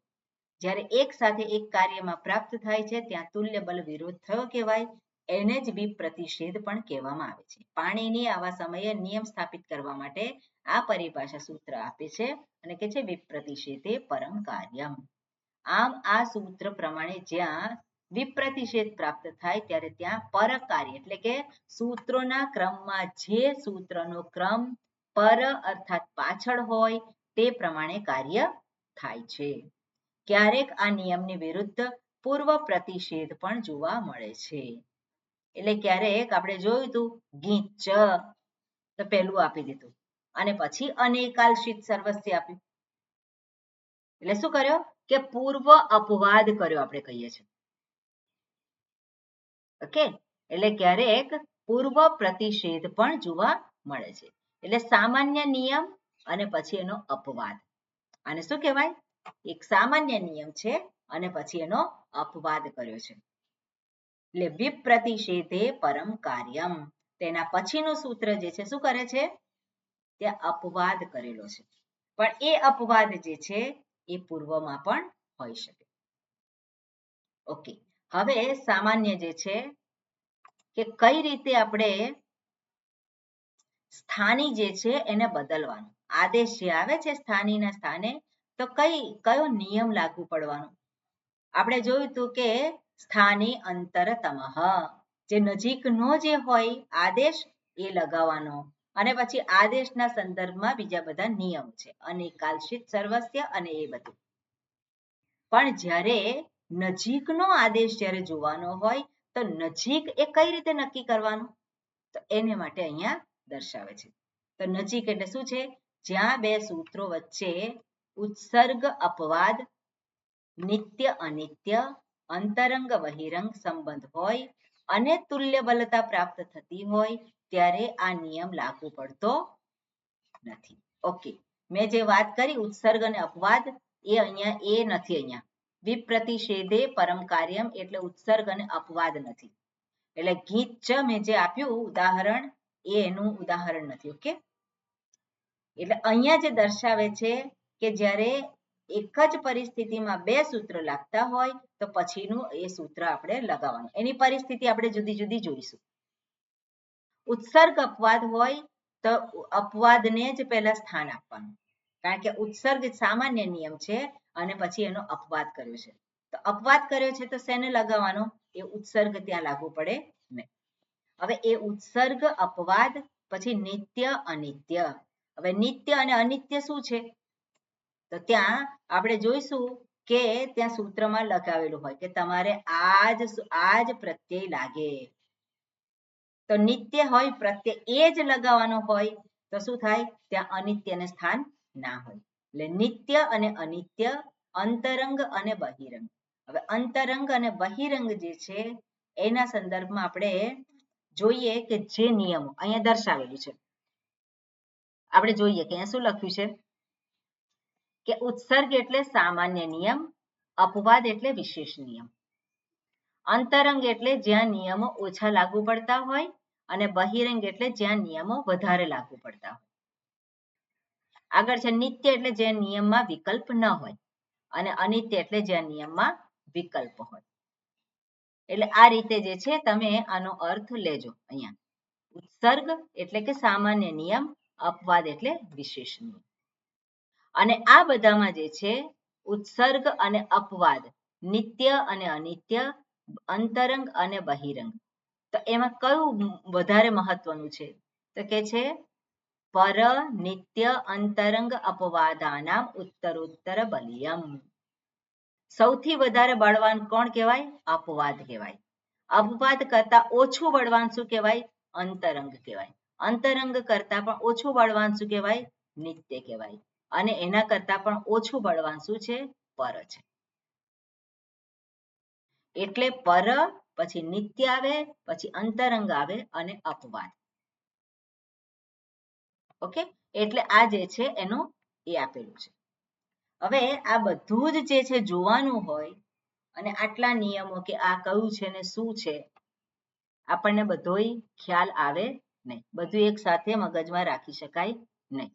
જ્યારે એક સાથે એક કાર્યમાં પ્રાપ્ત થાય છે ત્યાં તુલ્ય બલ વિરોધ થયો કહેવાય. એને જ વિપ્રતિષેધ પણ કહેવામાં આવે છે. પાણીની આવા સમયે નિયમ સ્થાપિત કરવા માટે આ પરિભાષા સૂત્ર આપે છે અને કે છે વિપ્રતિષેધે પરમ કાર્યમ. આમ આ સૂત્ર પ્રમાણે જ્યાં વિપ્રતિષેધ પ્રાપ્ત થાય ત્યારે ત્યાં પરકાર્ય એટલે કે સૂત્રોના ક્રમમાં જે સૂત્રનો ક્રમ પર અર્થાત પાછળ હોય તે પ્રમાણે કાર્ય થાય છે. ક્યારેક આ નિયમની વિરુદ્ધ પૂર્વ પ્રતિષેધ પણ જોવા મળે છે. એટલે ક્યારેક આપણે જોયું હતું ગીચ તો પહેલું આપી દીધું અને પછી અનેકાલશિત સર્વસ્ય આપ્યું. એટલે શું કર્યો કે પૂર્વ અપવાદ કર્યો આપણે કહીએ છીએ. ઓકે, એટલે ક્યારેક પૂર્વ પ્રતિષેધ પણ જોવા મળે છે. એટલે સામાન્ય નિયમ અને પછી એનો અપવાદ. આને શું કહેવાય? એક સામાન્ય નિયમ છે અને પછી એનો અપવાદ કર્યો છે. એટલે વિપ્રતિષેધે પરમ કાર્યમ, તેના પછીનું સૂત્ર જે છે શું કરે છે? ત્યાં અપવાદ કરેલો છે. પણ એ અપવાદ જે છે એ પૂર્વમાં પણ હોઈ શકે. ઓકે, હવે સામાન્ય જે છે કે કઈ રીતે આપણે સ્થાની જે છે એને બદલવાનું. આદેશ જે આવે છે સ્થાનીના સ્થાને તો કયો નિયમ લાગુ પડવાનો? આપણે જોયું હતું કે સ્થાની અંતરતમઃ, જે નજીકનો જે હોય આદેશ એ લગાવવાનો અને પછી આદેશના સંદર્ભમાં બીજા બધા નિયમ છે અનેકાલશિત સર્વસ્ય અને એ બધું. પણ જ્યારે નજીકનો આદેશ જ્યારે જોવાનો હોય તો નજીક એ કઈ રીતે નક્કી કરવાનું? તો એને માટે અહીંયા દર્શાવે છે. તો નજીક એટલે શું છે? જ્યાં બે સૂત્રો વચ્ચે ઉત્સર્ગ અપવાદ, નિત્ય અનિત્ય, અંતરંગ બહિરંગ સંબંધ હોય અને તુલ્ય બલતા પ્રાપ્ત થતી હોય ત્યારે આ નિયમ લાગુ પડતો નથી. ઓકે, મેં જે વાત કરી ઉત્સર્ગ અને અપવાદ એ અહીંયા એ નથી. અહીંયા વિપ્રતિષેધે પરમ કાર્યમ એટલે ઉત્સર્ગ અને અપવાદ નથી. એટલે ગીચ મેં જે આપ્યું ઉદાહરણ એ એનું ઉદાહરણ નથી. ઓકે, એટલે અહીંયા જે દર્શાવે છે કે જ્યારે એક જ પરિસ્થિતિમાં બે સૂત્ર લાગતા હોય તો પછીનું એ સૂત્ર આપણે લગાવવાનું. એની પરિસ્થિતિ આપણે જુદી જુદી જોઈશું. ઉત્સર્ગ અપવાદ હોય તો અપવાદને જ પહેલા સ્થાન આપવાનું, કારણ કે ઉત્સર્ગ સામાન્ય નિયમ છે અને પછી એનો અપવાદ કર્યો છે. તો અપવાદ કર્યો છે તો શેને લગાવવાનો? એ ઉત્સર્ગ ત્યાં લાગુ પડે નહીં. હવે એ ઉત્સર્ગ અપવાદ પછી નિત્ય અનિત્ય. હવે નિત્ય અને અનિત્ય શું છે? તો ત્યાં આપણે જોઈશું કે ત્યાં સૂત્રમાં લગાવેલું હોય કે તમારે આ જ પ્રત્યય લાગે. તો નિત્ય હોય પ્રત્યય એ જ લગાવવાનો હોય તો શું થાય? ત્યાં અનિત્યને સ્થાન ના હોય. એટલે નિત્ય અને અનિત્ય, અંતરંગ અને બહિરંગ. હવે અંતરંગ અને બહિરંગ જે છે એના સંદર્ભમાં આપણે જોઈએ કે જે નિયમો અહીંયા દર્શાવેલું છે. આપણે જોઈએ કે અહીંયા શું લખ્યું છે કે ઉત્સર્ગ એટલે સામાન્ય નિયમ, અપવાદ એટલે વિશેષ નિયમ, અંતરંગ એટલે જ્યાં નિયમો ઓછા લાગુ પડતા હોય અને બહિરંગ એટલે જ્યાં નિયમો વધારે લાગુ પડતા હોય. આગળ છે નિત્ય એટલે જે નિયમમાં વિકલ્પ ન હોય અને અનિત્ય એટલે જ્યાં નિયમમાં વિકલ્પ હોય. એટલે આ રીતે જે છે તમે આનો અર્થ લેજો. અહીંયા ઉત્સર્ગ એટલે કે સામાન્ય નિયમ, અપવાદ એટલે વિશેષ નિયમ. અને આ બધામાં જે છે ઉત્સર્ગ અને અપવાદ, નિત્ય અને અનિત્ય, અંતરંગ અને બહિરંગ, તો એમાં કયું વધારે મહત્વનું છે? તો કે છે પર નિત્ય અંતરંગ અપવાદાનામ ઉત્તરોત્તર બલિયમ. સૌથી વધારે બળવાન કોણ કહેવાય? અપવાદ કહેવાય. અપવાદ કરતા ઓછું બળવાન શું કહેવાય? અંતરંગ કહેવાય. અંતરંગ કરતા પણ ઓછું બળવાન શું કહેવાય? નિત્ય કહેવાય. અને એના કરતા પણ ઓછું બળવાન શું છે? પર છે. એટલે પર પછી નિત્ય આવે, પછી અંતરંગ આવે અને અપવાદ. ઓકે, એટલે આ જે છે એનું એ આપેલું છે. હવે આ બધું જ જે છે જોવાનું હોય અને આટલા નિયમો કે આ કયું છે ને શું છે આપણને બધોય ખ્યાલ આવે નહીં. બધું એક સાથે મગજમાં રાખી શકાય નહીં.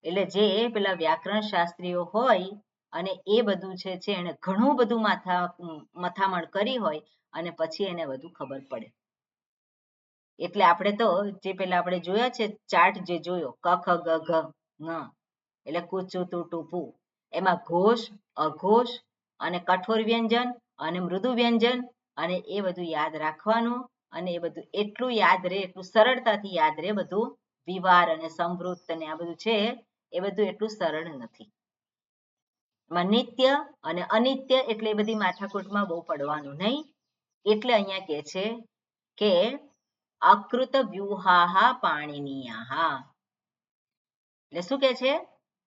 એટલે જે પેલા વ્યાકરણ શાસ્ત્રીઓ હોય અને એ બધું છે એને ઘણું બધું મથામણ કરી હોય અને પછી એને બધું ખબર પડે. એટલે આપણે તો જે પેલા આપણે જોયા છે ચાર્ટ જે જોયો ક ખ ગ ઘ ङ એટલે કૂચું તું ટૂંપું, એમાં ઘોષ, અઘોષ અને કઠોર વ્યંજન અને મૃદુ વ્યંજન, અને એ બધું યાદ રાખવાનું. અને એ બધું એટલું યાદ રહે, એટલું સરળતાથી યાદ રહે બધું. વિવાર અને સંવૃત્ત અને આ બધું છે એ બધું એટલું સરળ નથી. નિત્ય અને અનિત્ય એટલે એ બધી માથાકૂટમાં બહુ પડવાનું નહીં. એટલે અહીંયા કહે છે કે અકૃત વ્યુહાહા પાણિનીયાહા. એટલે શું કહે છે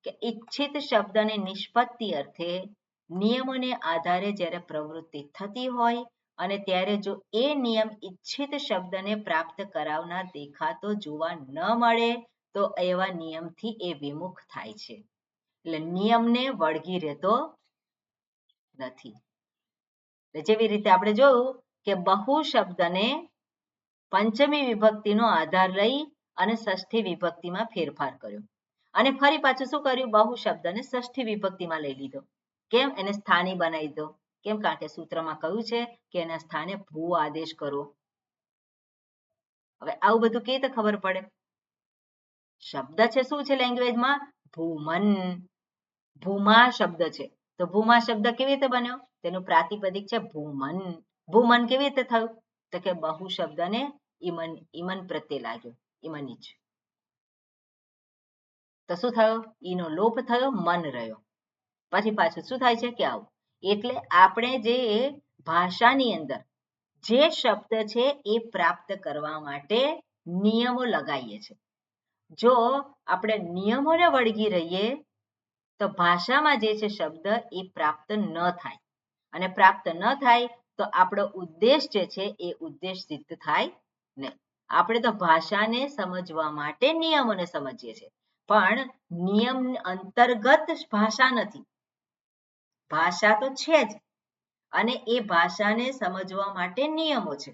કે ઈચ્છિત શબ્દની નિષ્પત્તિ અર્થે નિયમોને આધારે જ્યારે પ્રવૃત્તિ થતી હોય અને ત્યારે જો એ નિયમ ઈચ્છિત શબ્દને પ્રાપ્ત કરાવનાર દેખાતો જોવા ન મળે તો એવા નિયમથી એ વિમુખ થાય છે. એટલે નિયમને વળગી રહેતો નથી. જેવી રીતે આપણે જોયું કે બહુ શબ્દને પંચમી વિભક્તિનો આધાર લઈ અને ષષ્ઠી વિભક્તિમાં ફેરફાર કર્યો, અને ફરી પાછું શું કર્યું, બહુ શબ્દને ષષ્ઠી વિભક્તિમાં લઈ લીધો. કેમ? એને સ્થાની બનાવી દીધો. કેમ? કારણ કે સૂત્રમાં કહ્યું છે કે એના સ્થાને ભૂ આદેશ કરો. હવે આવું બધું કેવી રીતે ખબર પડે? શબ્દ છે શું છે લેંગ્વેજમાં? ભૂમન. ભૂમા શબ્દ છે, તો ભૂમા શબ્દ કેવી રીતે બન્યો? તેનું પ્રાતિપદિક છે ભૂમન. ભૂમન કેવી રીતે થયું? તો કે બહુ શબ્દને ઈમન પ્રત્યે લાગ્યો, ઈમનીચ. તો શું થયો? ઈનો લોપ થયો, મન રહ્યો. પછી પાછું શું થાય છે કે આવું. એટલે આપણે જે ભાષાની અંદર જે શબ્દ છે એ પ્રાપ્ત કરવા માટે નિયમો લગાવીએ છીએ. જો આપણે નિયમોને વળગી રહીએ તો ભાષામાં જે છે શબ્દ એ પ્રાપ્ત ન થાય, અને પ્રાપ્ત ન થાય તો આપણો ઉદ્દેશ જે છે એ ઉદ્દેશ સિદ્ધ થાય નહીં. આપણે તો ભાષાને સમજવા માટે નિયમોને સમજીએ છીએ, પણ નિયમ અંતર્ગત ભાષા નથી. ભાષા તો છે જ, અને એ ભાષાને સમજવા માટે નિયમો છે.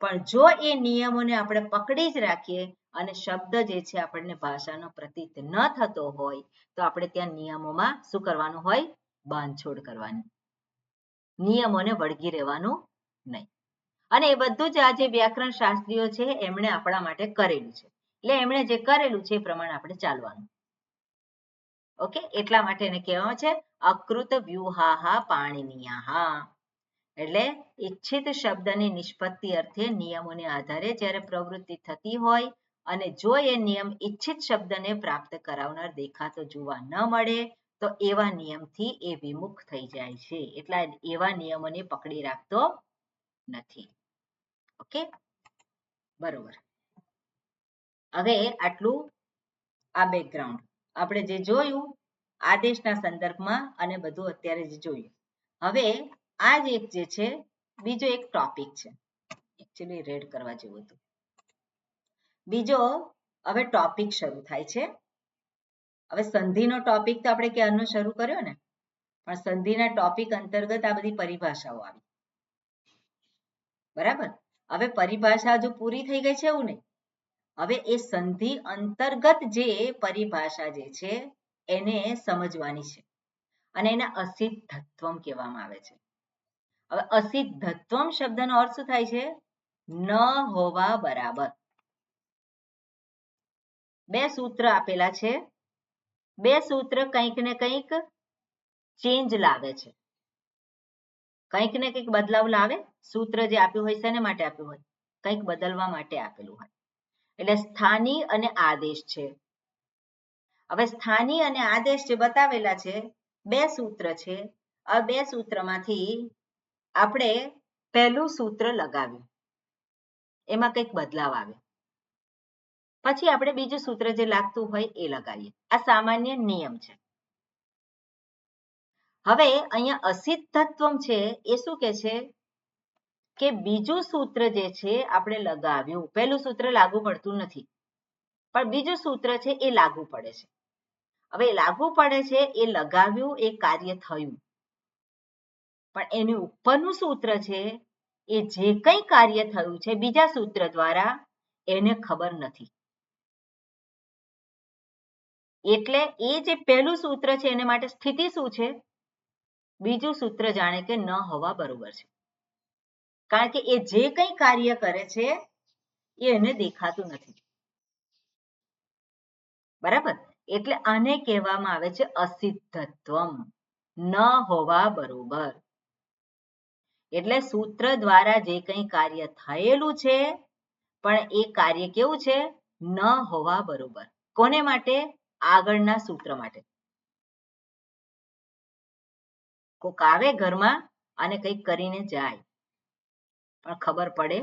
પણ જો એ નિયમોને આપણે પકડી જ રાખીએ અને શબ્દ જે છે આપણને ભાષાનો પ્રતીત ન થતો હોય તો આપણે ત્યાં નિયમોમાં શું કરવાનું હોય? બાંધછોડ કરવાની. નિયમોને વળગી રહેવાનું નહીં. અને એ બધું જ આ જે વ્યાકરણ શાસ્ત્રીઓ છે એમણે આપણા માટે કરેલું છે. એટલે એમણે જે કરેલું છે એ પ્રમાણે આપણે ચાલવાનું. ઓકે, એટલા માટે એને કહેવામાં છે અકૃત વ્યુહાહા પાણિનીયાહા. એટલે ઈચ્છિત શબ્દની નિષ્પત્તિ અર્થે નિયમોને આધારે જ્યારે પ્રવૃત્તિ થતી હોય અને જો એ નિયમ ઈચ્છિત શબ્દને પ્રાપ્ત કરાવનાર દેખાતો જોવા ન મળે તો એવા નિયમથી એ વિમુખ થઈ જાય છે. એટલા એવા નિયમોને પકડી રાખતો નથી. ઓકે, બરોબર. હવે આટલું આ બેકગ્રાઉન્ડ આપણે જે જોયું આદેશના સંદર્ભમાં અને બધું અત્યારે જ જોયું. હવે આ જ એક જે છે બીજો એક ટોપિક છે, એકચ્યુઅલી રેડ કરવા જેવું હતું. બીજો હવે ટોપિક શરૂ થાય છે. હવે સંધિનો ટોપિક તો આપણે ક્યારનો શરૂ કર્યો ને, પણ સંધિના ટોપિક અંતર્ગત આ બધી પરિભાષાઓ આવી. બરાબર? હવે પરિભાષા હજુ પૂરી થઈ ગઈ છે એવું નહીં. હવે એ સંધિ અંતર્ગત જે પરિભાષા જે છે એને સમજવાની છે, અને એને અસિદ્ધત્વમ કહેવામાં આવે છે. હવે અસિદ્ધત્વમ શબ્દનો અર્થ શું થાય છે? ન હોવા બરાબર. બે સૂત્ર આપેલા છે. બે સૂત્ર કંઈક ને કંઈક ચેન્જ લાવે છે, કંઈક ને કંઈક બદલાવ લાવે. સૂત્ર જે આપ્યું હોય શેને માટે આપ્યું હોય? કંઈક બદલવા માટે આપેલું હોય. એટલે સ્થાની અને આદેશ છે. હવે સ્થાની અને આદેશ જે બતાવેલા છે બે સૂત્ર છે. આ બે સૂત્રમાંથી આપણે પહેલું સૂત્ર લગાવ્યું, એમાં કંઈક બદલાવ આવે, પછી આપણે બીજું સૂત્ર જે લાગતું હોય એ લગાવીએ. આ સામાન્ય નિયમ છે. હવે અહીંયા અસિદ્ધત્વમ છે એ શું કે છે કે બીજું સૂત્ર જે છે આપણે લગાવ્યું, પહેલું સૂત્ર લાગુ પડતું નથી, પણ બીજું સૂત્ર છે એ લાગુ પડે છે. હવે લાગુ પડે છે એ લગાવ્યું, એ કાર્ય થયું, પણ એની ઉપરનું સૂત્ર છે એ જે કંઈ કાર્ય થયું છે બીજા સૂત્ર દ્વારા એને ખબર નથી. એટલે એ જે પહેલું સૂત્ર છે એને માટે સ્થિતિ શું છે? બીજું સૂત્ર જાણે કે ન હોવા બરોબર છે, કારણ કે એ જે કંઈ કાર્ય કરે છે એ એને દેખાતું નથી. બરાબર? એટલે આને કહેવામાં આવે છે અસિદ્ધત્વમ. ન હોવા બરોબર. એટલે સૂત્ર દ્વારા જે કંઈ કાર્ય થયેલું છે પણ એ કાર્ય કેવું છે? ન હોવા બરોબર. કોને માટે? આગળના સૂત્ર માટે. કોક આવે ઘરમાં અને કંઈક કરીને જાય પણ ખબર પડે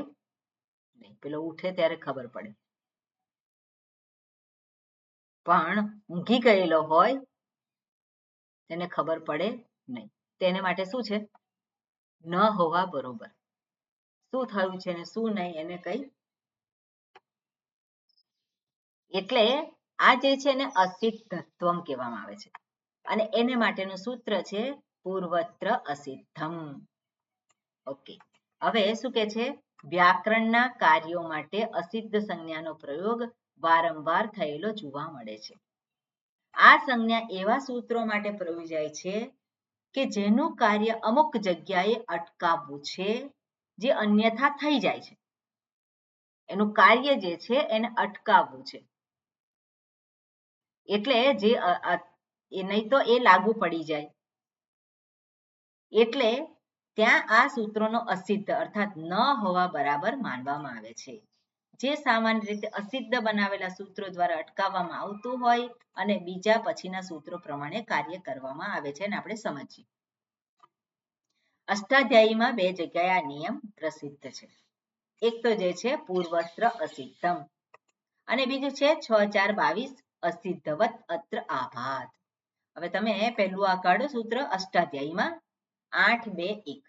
નહીં. પેલો ઉઠે ત્યારે ખબર પડે, પણ ઊંઘી ગયેલો હોય તેને ખબર પડે નહીં. તેને માટે શું છે? ન હોવા બરોબર. શું થયું છે ને શું નહીં એને કઈ. એટલે આ જે છે ને અસિદ્ધત્વમ કહેવામાં આવે છે અને એને માટેનું સૂત્ર છે પૂર્વત્ર અસિદ્ધમ. ઓકે, હવે શું કે છે? વ્યાકરણના કાર્યો માટે અસિદ્ધ સંજ્ઞાનો પ્રયોગ વારંવાર થયેલો જોવા મળે છે. આ સંજ્ઞા એવા સૂત્રો માટે પ્રયોજાય જાય છે કે જેનું કાર્ય અમુક જગ્યાએ અટકાવવું છે, જે અન્યથા થઈ જાય છે. એનું કાર્ય જે છે એને અટકાવવું છે. એટલે જે નહીં તો એ લાગુ પડી જાય. એટલે ત્યાં આ સૂત્રોનો અસિદ્ધ અર્થાત ન હોવા બરાબર માનવામાં આવે છે. જે સામાન્ય રીતે અસિદ્ધ બનાવેલા સૂત્રો દ્વારા અટકાવવામાં આવતું હોય અને બીજા પછીના સૂત્રો પ્રમાણે કાર્ય કરવામાં આવે છે અને આપણે સમજીએ. અષ્ટાધ્યાયીમાં 2 જગ્યાએ આ નિયમ પ્રસિદ્ધ છે. એક તો જે છે પૂર્વત્ર અસિદ્ધમ અને બીજું છે 6-4-22 અસિદ્ધવત અત્ર આભાત. હવે તમે પહેલું આ કાઢો સૂત્ર અષ્ટાધ્યાયીમાં 8-2-1.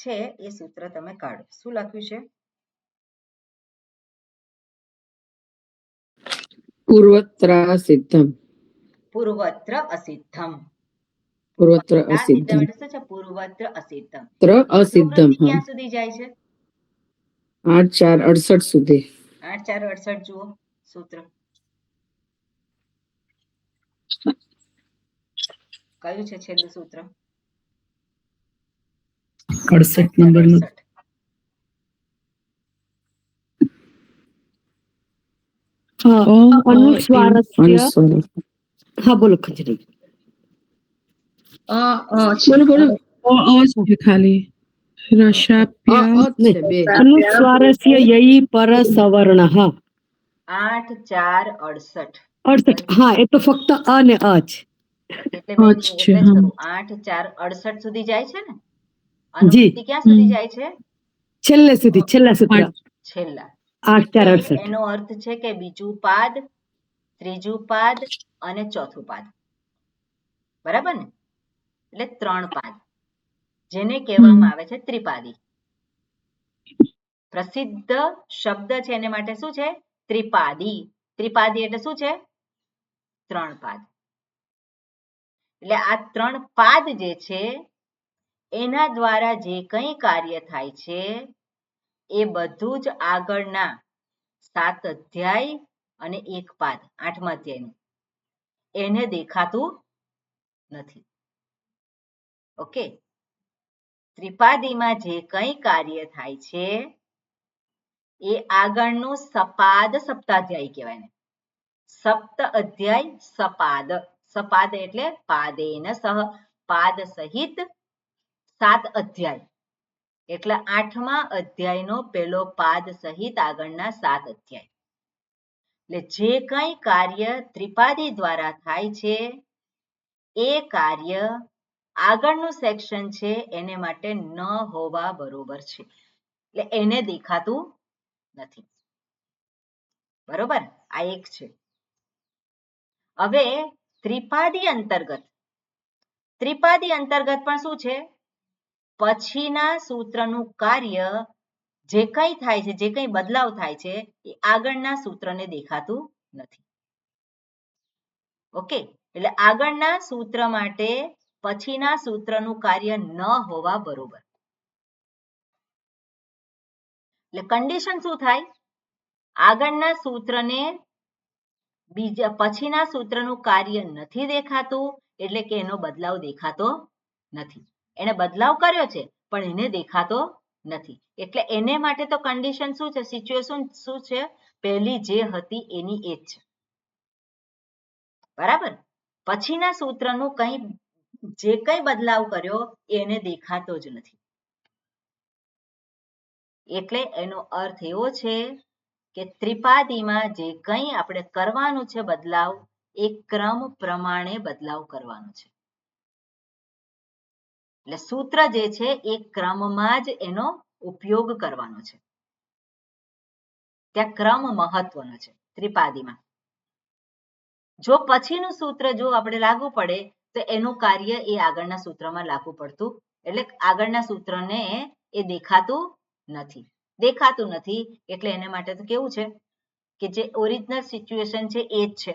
છે એ સૂત્ર તમે કાઢો. શું લખ્યું છે? પૂર્વત્ર સિદ્ધમ. પૂર્વત્ર અસિદ્ધમ. પૂર્વત્ર આ સિદ્ધ અસિદ્ધમ. એટલે શું છે? પૂર્વત્ર અસિદ્ધમ. અસિદ્ધમ. ક્યાં સુધી જાય છે? 8-4-68 સુધી. 8-4-68 જુઓ સૂત્ર. કયું છે છેલ્લું સૂત્ર? 68 નંબરનું. અનુસ્વારસ્ય. હા બોલો ખજરી. બોલો ખાલી અનુસ્વારસ્ય યઈ પર સવર્ણઃ. 8-4-68. 68. હા એ તો ફક્ત અ ને અ જ. એટલે મેં એટલે જ કરું 8-4-68 સુધી જાય છે ને. અનુવૃત્તિ ક્યાં સુધી જાય છે? છેલ્લે સુધી, છેલ્લા સૂત્ર. છેલ્લા. 8-4-68. એનો અર્થ છે કે બીજું પાદ, ત્રીજું પાદ અને ચોથું પાદ. બરાબર ને? એટલે 3 પાદ, જેને કહેવામાં આવે છે ત્રિપાદી. પ્રસિદ્ધ શબ્દ છે એને માટે શું છે? ત્રિપાદી. ત્રિપાદી એટલે શું છે? 3 પાદ. એટલે આ 3 પાદ જે છે એના દ્વારા જે કંઈ કાર્ય થાય છે એ બધું જ આગળના 7 અધ્યાય અને 1 પાદ 8મા અધ્યાયનું એને દેખાતું નથી. ઓકે, ત્રિપાદીમાં જે કંઈ કાર્ય થાય છે એ આગળનું સપાદ સપ્તાધ્યાય કહેવાય ને. સપ્ત અધ્યાય સપાદ. સપાદ એટલે પાદેન સહ, પાદ સહિત 7 અધ્યાય. એટલે 8મા અધ્યાયનો પહેલો પાદ સહિત આગળના 7 અધ્યાય. એટલે જે કંઈ કાર્ય ત્રિપાદી દ્વારા થાય છે એ કાર્ય આગળનું સેક્શન છે એને માટે ન હોવા બરોબર છે. એટલે એને દેખાતું નથી. બરોબર? આ એક છે. હવે ત્રિપાદી અંતર્ગત પણ શું છે? પછીના સૂત્રનું કાર્ય જે કંઈ થાય છે, જે કંઈ બદલાવ થાય છે એ આગળના સૂત્રને દેખાતું નથી. ઓકે, એટલે આગળના સૂત્ર માટે પછીના સૂત્રનું કાર્ય ન હોવા બરોબર. એટલે કન્ડિશન શું થાય? આગળના સૂત્રને પછીના સૂત્રનું કાર્ય નથી દેખાતું, એટલે કે એનો બદલાવ દેખાતો નથી. એને બદલાવ કર્યો છે પણ એને દેખાતો નથી. એટલે એને માટે તો કન્ડિશન શું છે, સિચ્યુએશન શું છે, પહેલી જે હતી એની એ જ છે. બરાબર. પછીના સૂત્રનું જે કંઈ બદલાવ કર્યો એને દેખાતો જ નથી. એટલે એનો અર્થ એવો છે કે ત્રિપાદીમાં જે કંઈ આપણે કરવાનું છે બદલાવ, એ ક્રમ પ્રમાણે બદલાવ કરવાનો છે. એટલે સૂત્ર જે છે એ ક્રમમાં જ એનો ઉપયોગ કરવાનો છે. ત્યાં ક્રમ મહત્વનો છે ત્રિપાદીમાં. જો પછીનું સૂત્ર જો આપણે લાગુ પડે તો એનું કાર્ય એ આગળના સૂત્રમાં લાગુ પડતું, એટલે આગળના સૂત્રને એ દેખાતું નથી. એટલે એને માટે તો કેવું છે કે જે ઓરિજિનલ સિચ્યુએશન છે એ જ છે.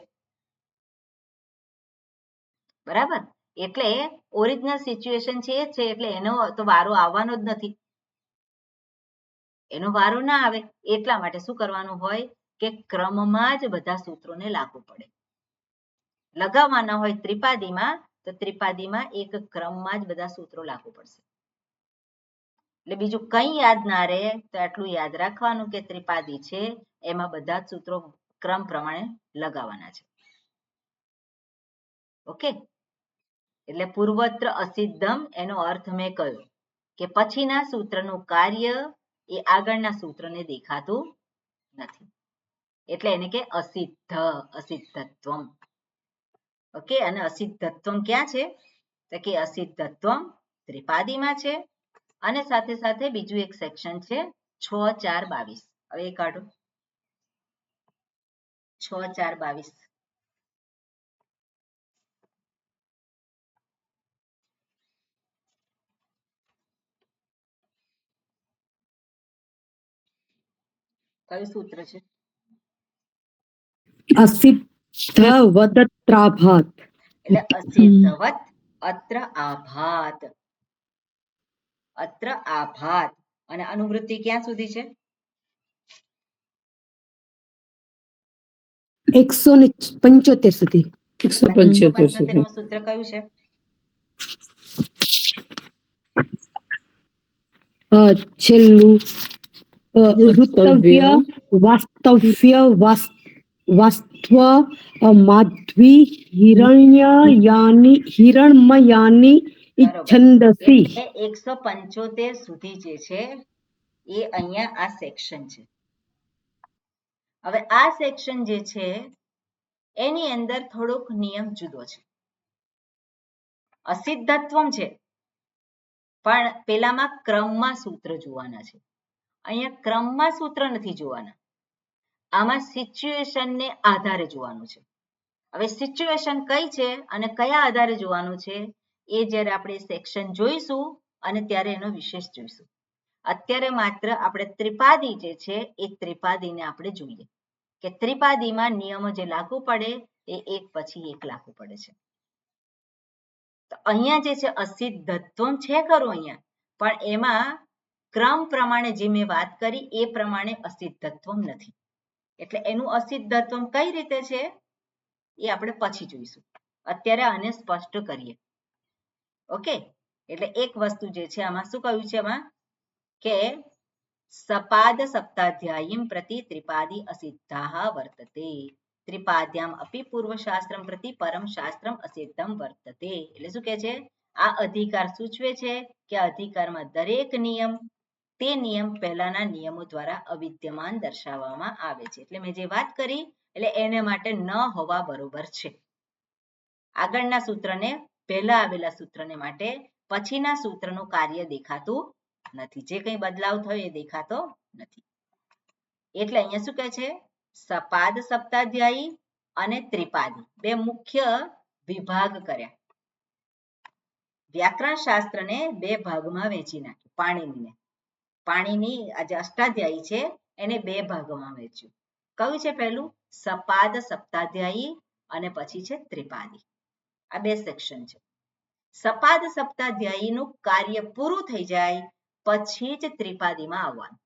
બરાબર. એટલે ઓરિજિનલ સિચ્યુએશન છે એ જ છે, એટલે એનો તો વારો આવવાનો જ નથી. એનો વારો ના આવે એટલા માટે શું કરવાનું હોય કે ક્રમમાં જ બધા સૂત્રોને લાગુ પડે. લગાવવાના હોય ત્રિપાદીમાં તો ત્રિપાદીમાં એક ક્રમમાં જ બધા સૂત્રો લાગુ પડશે. એટલે બીજું કંઈ યાદ ના રહે તો આટલું યાદ રાખવાનું કે ત્રિપાદી છે એમાં બધા જ સૂત્રો ક્રમ પ્રમાણે લગાવવાના છે. ઓકે. એટલે પૂર્વત્ર અસિદ્ધમ એનો અર્થ મેં કહ્યું કે પછીના સૂત્રનું કાર્ય એ આગળના સૂત્રને દેખાતું નથી. એટલે એને કે અસિદ્ધત્વમ. ઓકે. અને અસિદ્ધત્વમ ક્યાં છે તો કે અસિદ્ધત્વમ ત્રિપાદીમાં છે. અને સાથે સાથે બીજું એક સેક્શન છે 6-4-22. હવે એ કાઢો 6-4-22. કયું સૂત્ર છે? અસિદ્ધવદત્રાભાત. એટલે અસિદ્ધવત અત્ર આભાત. અત્ર આભાત. અને અનુવૃત્તિ ક્યાં સુધી છે? 175 સુધી. 175 સુધી. 175 સૂત્ર કયું છે? છેલ્લું ઋતવ્ય વાસ્તવ્ય વાસ્ત્વ માધ્વી હિરણ્મયાની ઈચ્છંદસી. 175 સુધી જે છે એ અહીંયા આ સેક્શન છે. હવે આ સેક્શન જે છે એની અંદર થોડોક નિયમ જુદો છે. અસિદ્ધત્વમ છે પણ પેલામાં ક્રમમાં સૂત્ર જોવાના છે. અહીંયા ક્રમમાં સૂત્ર નથી જોવાના, આમાં સિચ્યુએશનને આધારે જોવાનું છે. હવે સિચ્યુએશન કઈ છે અને કયા આધારે જોવાનું છે એ જ્યારે આપણે સેક્શન જોઈશું અને ત્યારે એનો વિશેષ જોઈશું. અત્યારે માત્ર આપણે ત્રિપાદી જે છે એ ત્રિપાદીને આપણે જોઈએ કે ત્રિપાદીમાં નિયમો જે લાગુ પડે એ એક પછી એક લાગુ પડે છે. તો અહીંયા જે છે અસિદ્ધત્વમ છે ખરું અહીંયા, પણ એમાં ક્રમ પ્રમાણે જે મેં વાત કરી એ પ્રમાણે અસિદ્ધત્વમ નથી. એટલે એનું અસિદ્ધત્વમ કઈ રીતે છે એ આપણે પછી જોઈશું. અત્યારે આને સ્પષ્ટ કરીએ. ઓકે. એટલે એક વસ્તુ જે છે આમાં શું કહ્યું છે એમાં કે સપાદ સપ્તાધ્યાયીમ પ્રતિ ત્રિપાદી અસિદ્ધાઃ વર્તતે. ત્રિપાદ્યામ અપી પૂર્વશાસ્ત્રમ પ્રતિ પરમ શાસ્ત્રમ અસિદ્ધમ વર્તતે. એટલે શું કહે છે? આ અધિકાર સૂચવે છે કે અધિકારમાં દરેક નિયમ તે નિયમ પહેલાના નિયમો દ્વારા અવિદ્યમાન દર્શાવવામાં આવે છે. એટલે મેં જે વાત કરી એટલે એને માટે ન હોવા બરોબર છે. આગળના સૂત્રને પહેલા આવેલા સૂત્રને માટે પછીના સૂત્રનું કાર્ય દેખાતું નથી. જે કંઈ બદલાવ થયો એ દેખાતો નથી. એટલે અહીંયા શું કહે છે? સપાદ સપ્તાધ્યાયી અને ત્રિપાદી બે મુખ્ય વિભાગ કર્યા. વ્યાકરણ શાસ્ત્રને બે ભાગમાં વહેંચી નાખ્યું. પાણીની આ જે અષ્ટાધ્યાયી છે એને બે ભાગમાં વહેંચ્યું. કયું છે પહેલું? સપાદ સપ્તાધ્યાયી અને પછી છે ત્રિપાદી. આ બે સેક્શન છે. સપાદ સપ્તાધ્યાયીનું કાર્ય પૂરું થઈ જાય પછી જ ત્રિપાદીમાં આવવાનું.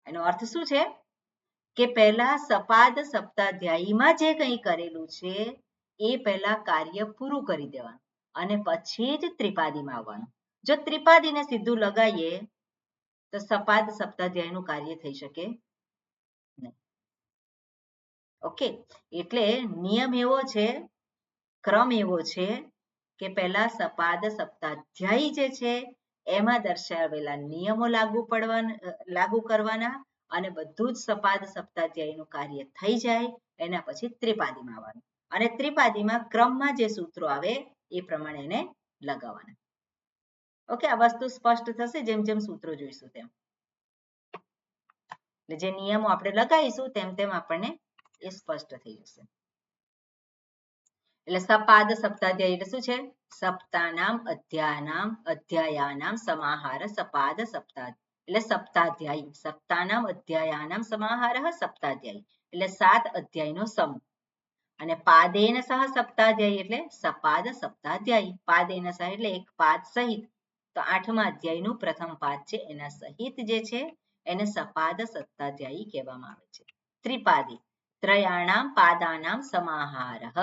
એનો અર્થ શું છે કે પહેલા સપાદ સપ્તાધ્યાયીમાં જે કંઈ કરેલું છે એ પહેલા કાર્ય પૂરું કરી દેવાનું અને પછી જ ત્રિપાદીમાં આવવાનું. જો ત્રિપાદીને સીધું લગાવીએ તો સપાદ સપ્તાધ્યાયનું કાર્ય થઈ શકે નહીં. ઓકે, એટલે નિયમ એવો છે, ક્રમ એવો છે કે પહેલા સપાદ સપ્તાધ્યાયી જે છે એમાં દર્શાવેલા નિયમો લાગુ કરવાના અને બધું જ સપાદ સપ્તાધ્યાયીનું કાર્ય થઈ જાય એના પછી ત્રિપાદીમાં આવવાનું અને ત્રિપાદીમાં ક્રમમાં જે સૂત્રો આવે એ પ્રમાણે એને લગાવવાના. ઓકે, આ વસ્તુ સ્પષ્ટ થશે જેમ જેમ સૂત્રો જોઈશું તેમ. એટલે જે નિયમો આપણે લગાવીશું તેમ તેમ આપણને એ સ્પષ્ટ થઈ જશે. એટલે સપાદ સપ્તાધ્યાયી એટલે શું છે? સપ્તાનામ અધ્યાયાનામ સમાહાર સપાદ સપ્તાધ એટલે સપ્તાધ્યાયી. સપ્તાનામ અધ્યાયાનામ સમાહાર સપ્તાધ્યાયી એટલે 7 અધ્યાયનો સમૂહ. અને પાદેન સહ સપ્તાધ્યાયી એટલે સપાદ સપ્તાધ્યાયી. પાદેન સહ એટલે એક પાદ સહિત. તો 8મા અધ્યાયનું પ્રથમ પાદ છે એના સહિત જે છે એને સપાદ સપ્તાધ્યાયી કહેવામાં આવે છે. ત્રિપાદી ત્રયાણામ પાદાનામ સમાહારઃ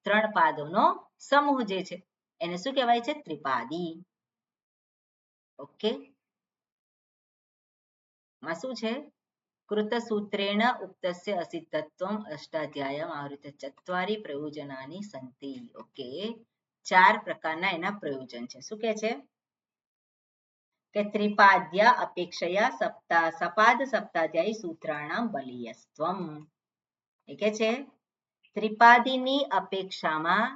3 પાદોનો સમૂહ જે છે એને શું કહેવાય છે? ત્રિપાદી. ઓકે, માં શું છે? કૃત સૂત્રેણ ઉક્તસ્ય અસિદ્ધત્વમ અષ્ટાધ્યાયમ આવૃત ચત્વારી પ્રયોજનાની સંતિ. ઓકે, 4 પ્રકારના એના પ્રયોજન છે. શું કે છે? કે ત્રિપાદ્યા અપેક્ષયા સપાદ સપ્તાધ્યાયી સૂત્રાણામ બલીયસ્ત્વમ. એ કે છે ત્રિપાદીની અપેક્ષામાં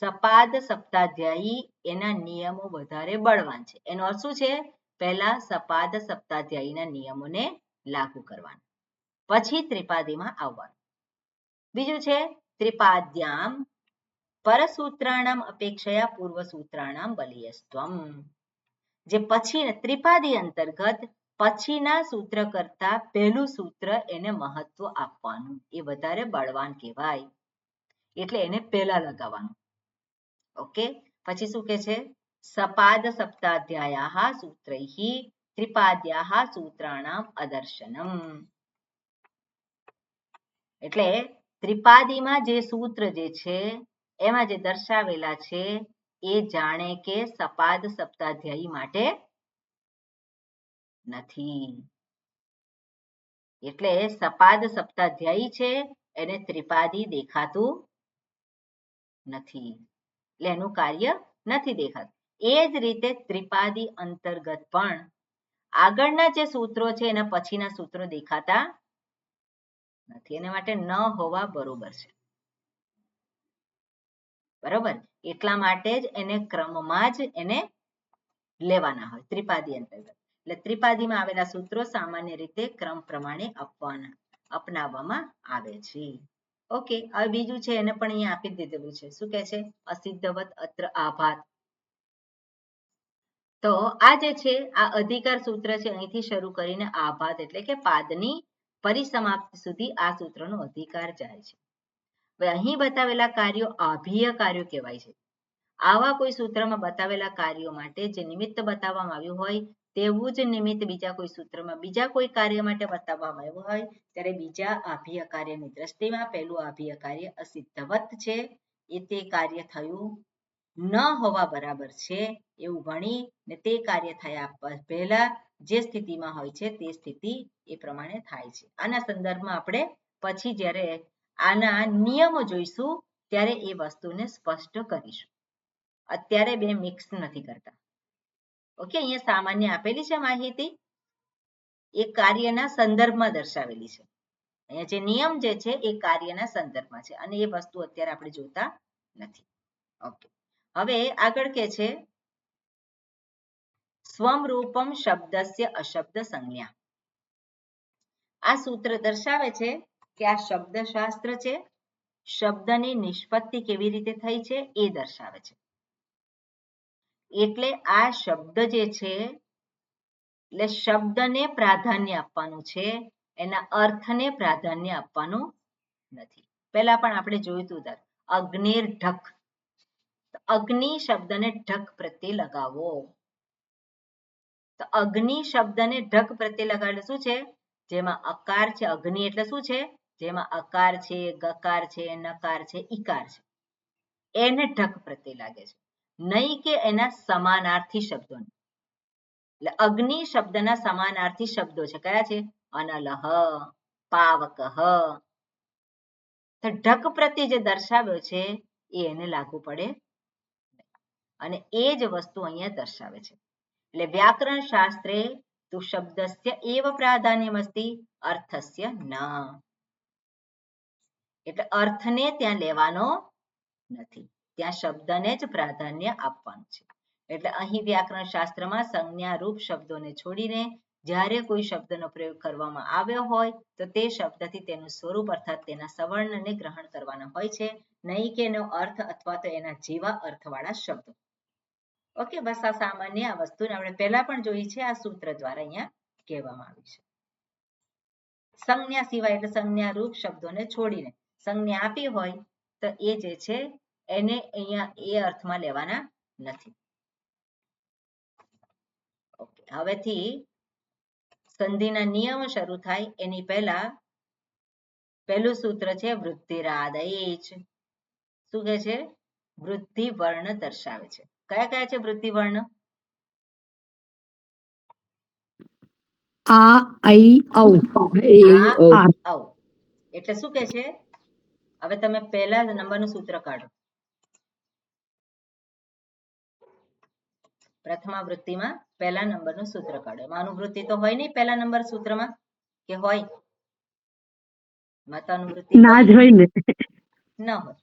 સપાદ સપ્તાધ્યાયી એના નિયમો વધારે બળવાન છે. એનો અર્થ શું છે? પહેલા સપાદ સપ્તાધ્યાયીના નિયમોને લાગુ કરવાના, પછી ત્રિપાદીમાં આવવાનું. બીજું છે ત્રિપાદ્યામ પરસૂત્રાણામ અપેક્ષયા પૂર્વસૂત્રાણામ બલીયસ્ત્વમ. જે પછી ત્રિપાદી અંતર્ગત પછીના સૂત્ર કરતા પહેલું સૂત્ર એને મહત્વ આપવાનું, એ વધારે બળવાન કહેવાય એટલે એને પહેલા લગાવવાનું. ઓકે, પછી શું કે છે? સપાદ સપ્તાધ્યાયાઃ સૂત્રૈઃ ત્રિપાદ્યાઃ સૂત્રાણામ અદર્શનમ. એટલે ત્રિપાદીમાં જે સૂત્ર જે છે એમાં જે દર્શાવેલા છે એ જાણે કે સપાદ સપ્તાધ્યાયી માટે નથી. એટલે સપાદ સપ્તાધ્યાયી છે એને ત્રિપાદી દેખાતું નથી, એટલે એનું કાર્ય નથી દેખાતું. એ જ રીતે ત્રિપાદી અંતર્ગત પણ આગળના જે સૂત્રો છે એના પછીના સૂત્રો દેખાતા નથી, એના માટે ન હોવા બરોબર છે. બરોબર, એટલા માટે જ એને ક્રમમાં જ એને લેવાના હોય ત્રિપાદી અંતર્ગત. એટલે ત્રિપાદીમાં આવેલા સૂત્રો સામાન્ય રીતે ક્રમ પ્રમાણે અપનાવવામાં આવે છે. ઓકે, હવે બીજું છે એને પણ અહીંયા આપી દીધેલું છે. શું કે છે? અસિદ્ધવત અત્ર આભાત. તો આ જે છે આ અધિકાર સૂત્ર છે, અહીંથી શરૂ કરીને આભાત એટલે કે પાદની પરિસમાપ્તિ સુધી આ સૂત્રનો અધિકાર જાય છે. હવે અહીં બતાવેલા કાર્યો આભીય કાર્યો કહેવાય છે. આવા કોઈ સૂત્રમાં બતાવેલા કાર્યો માટે જે નિમિત્ત બતાવવામાં આવ્યું હોય તેવું જ નિમિત્ત બીજા કોઈ સૂત્રમાં બીજા કોઈ કાર્ય માટે બતાવવામાં આવ્યું હોય ત્યારે બીજા આભીય કાર્યની દ્રષ્ટિમાં પહેલું આભીય કાર્ય અસિદ્ધવત છે, એ તે કાર્ય થયું ન હોવા બરાબર છે એવું ગણી ને તે કાર્ય થયા પહેલા જે સ્થિતિમાં હોય છે તે સ્થિતિ એ પ્રમાણે થાય છે. આના સંદર્ભમાં આપણે પછી જ્યારે આના નિયમો જોઈશું ત્યારે એ વસ્તુને સ્પષ્ટ કરીશું. અત્યારે બે મિક્સ નથી કરતા. ઓકે, અહીંયા સામાન્ય આપેલી છે માહિતી, એ કાર્યના સંદર્ભમાં દર્શાવેલી છે. અહીંયા જે નિયમ જે છે એ કાર્યના સંદર્ભમાં છે અને એ વસ્તુ અત્યારે આપણે જોતા નથી. ઓકે, હવે આગળ કે છે સ્વમરૂપમ શબ્દસ્ય અશબ્દ સંજ્ઞા. આ સૂત્ર દર્શાવે છે કે આ શબ્દશાસ્ત્ર છે, શબ્દની નિષ્પત્તિ કેવી રીતે થઈ છે એ દર્શાવે છે. એટલે આ શબ્દ જે છે એટલે શબ્દને પ્રાધાન્ય આપવાનું છે, એના અર્થને પ્રાધાન્ય આપવાનું નથી. પહેલા પણ આપણે જોયું હતું અગ્નિર ઢક, અગ્નિ શબ્દને ઢક પ્રત્યે લગાવો. તો અગ્નિ શબ્દને ઢક પ્રત્યે લગાડે શું છે? જેમાં અકાર છે, અગ્નિ એટલે શું છે? જેમાં અકાર છે, ગકાર છે, નકાર છે, ઈકાર છે, એને ઢક પ્રત્યે લાગે છે, નહીં કે એના સમાનાર્થી શબ્દોને. એટલે અગ્નિ શબ્દના સમાનાર્થી શબ્દો છે. કયા છે? અનલહ, પાવકઃ. તો ઢક પ્રત્યે જે દર્શાવ્યો છે એ એને લાગુ પડે અને એ જ વસ્તુ અહીંયા દર્શાવે છે. એટલે વ્યાકરણ શાસ્ત્રે તુ શબ્દસ્ય એવ પ્રાધાન્યમસ્તિ અર્થસ્ય ન. એટલે અર્થને ત્યાં લેવાનો નથી, ત્યાં શબ્દને જ પ્રાધાન્ય આપવાનું છે. એટલે અહીં વ્યાકરણ શાસ્ત્રમાં સંજ્ઞા રૂપ શબ્દોને છોડીને જ્યારે કોઈ શબ્દનો પ્રયોગ કરવામાં આવ્યો હોય તો તે શબ્દથી તેનું સ્વરૂપ અર્થાત તેના સવર્ણને ગ્રહણ કરવાના હોય છે, નહીં કે એનો અર્થ અથવા તો એના જેવા અર્થવાળા શબ્દો. ઓકે, બસ આ સામાન્ય આ વસ્તુને આપણે પહેલા પણ જોઈ છે, આ સૂત્ર દ્વારા અહીંયા કહેવામાં આવી છે. સંજ્ઞા સિવાય એટલે સંજ્ઞા રૂપ શબ્દોને છોડીને સંજ્ઞા આપી હોય તો એ જે છે એને અહીંયા એ અર્થમાં લેવાના નથી. ઓકે, હવેથી સંધિના નિયમો શરૂ થાય એની પહેલા પહેલું સૂત્ર છે વૃદ્ધિરાદેશ. શું કહે છે? વૃદ્ધિ વર્ણ દર્શાવે છે. કયા કયા છે વૃદ્ધિ વર્ણ? આ, ઐ, ઔ. આ, ઔ. એટલે શું કહે છે? હવે તમે પહેલા નંબરનું સૂત્ર કાઢો. પ્રથમા વૃત્તિમાં પહેલા નંબરનું સૂત્ર કાઢો. એમાં અનુવૃત્તિ તો હોય નહીં પહેલા નંબર સૂત્રમાં, કે હોય? મતાનુવૃત્તિ ના જ હોય ને. ન હોય.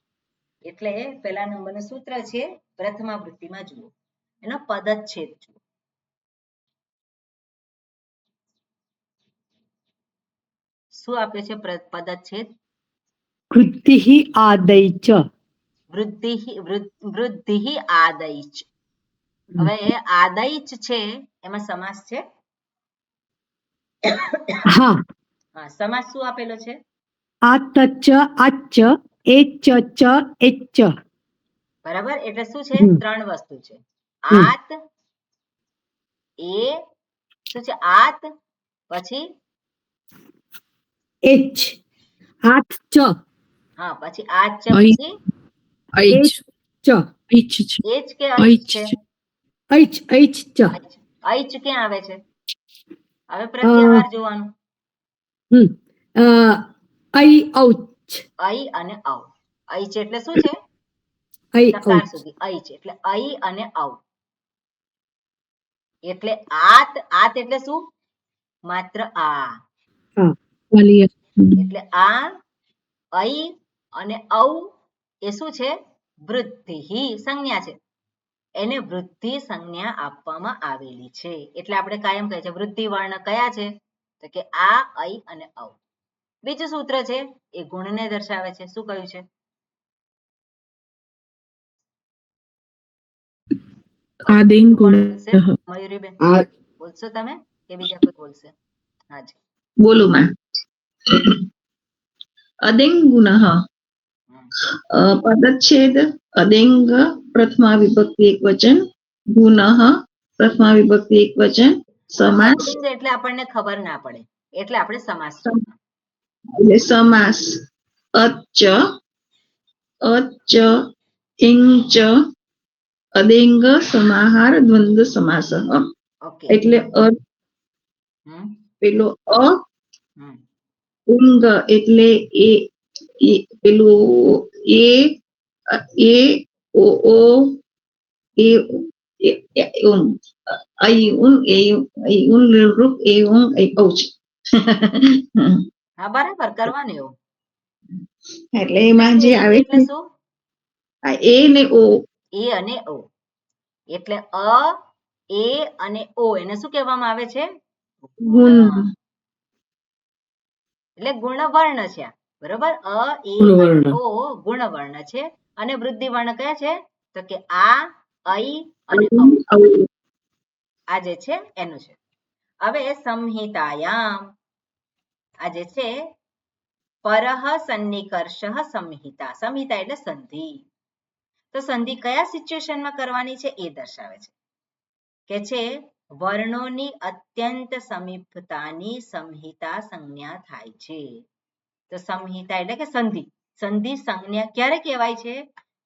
એટલે પહેલા નંબરનું સૂત્ર છે પ્રથમા વૃત્તિમાં જુઓ, એનો પદચ્છેદ જુઓ. શું આપ્યું છે પદચ્છેદ? વૃદ્ધિ આદૈચ. વૃદ્ધિ આદૈચ. હવે આદૈચ છે એમાં સમાસ છે. હા, હા, સમાસ શું આપેલો છે? આતચ આચ એચ ચ એચ. બરાબર, એટલે શું છે? ત્રણ વસ્તુ છે. આત, એ શું છે? આત, પછી એચ, આત ચ. હા, પછી આત છે, પછી ऐच ચ. ऐच એ જ કે ઐચ છે? ઐચ ઐચ ચ. ઐચ ક્યાં આવે છે? હવે પ્રત્યાહાર જોવાનું. ઐ ઔચ. ઐ અને ઔ. ઐચ એટલે શું છે? ઐ સકાર ઔચ. સુધી ઐચ એટલે ઐ અને ઔ. એટલે આત, આત એટલે શું? માત્ર આ. वाली એટલે આ, ઐ અને ઔ એ શું છે? વૃદ્ધિ સંજ્ઞા છે. એને વૃદ્ધિ સંજ્ઞા આપવામાં આવેલી છે. એટલે આપણે કાયમ કહે છે વૃદ્ધિ વર્ણ કયા છે? તો કે આ, ઐ અને ઔ. બીજું સૂત્ર છે એ ગુણને દર્શાવે છે. શું કહ્યું છે? आदेन गुण મયુરીબેન બોલશો તમે કે બીજા કોઈ બોલશે? હાજી બોલો માં. અદેંગ ગુણઃ પદચ્છેદ અદેંગ પ્રથમા વિભક્તિ એકવચન, ગુણઃ પ્રથમા વિભક્તિ એકવચન, સમાસ. અદેંગ એટલે આપણને ખબર ના પડે એટલે આપણે સમાસ એટલે સમાસ અચ્ચ અચ્ચ ઇંચ અદેંગ સમાહાર દ્વંદ્વ સમાસ. ઓકે. એટલે પેલો અ ઉંગ એટલે એ પેલું એ ઓ એ ઉંગ આઈ ઉંગ એ ઉંગ રૂપ એ ઉંગ એ ઔચ. હા, બરાબર કરવાનું એવું. એટલે એમાં જે આવે એટલે છે શું? આ એ ને ઓ. એ અને ઓ એટલે અ, એ અને ઓ એને શું કહેવામાં આવે છે? ગુણ. એટલે ગુણવર્ણ છે. બરોબર, અ, એ અને ઓ ગુણવર્ણ છે. અને વૃદ્ધિ વર્ણ કયા છે? તો કે આ, ઐ અને ઔ. આ જે છે એનું છે. હવે સંહિતાયામ આ જે છે પરહ સન્નિકર્ષ સંહિતા. સંહિતા એટલે સંધિ. તો સંધિ કયા સિચ્યુએશનમાં કરવાની છે એ દર્શાવે છે. કે છે વર્ણોની અત્યંત સમીપતાની સંહિતા સંજ્ઞા થાય છે. તો સંહિતા એટલે કે સંધિ. સંધિ સંજ્ઞા ક્યારે કહેવાય છે?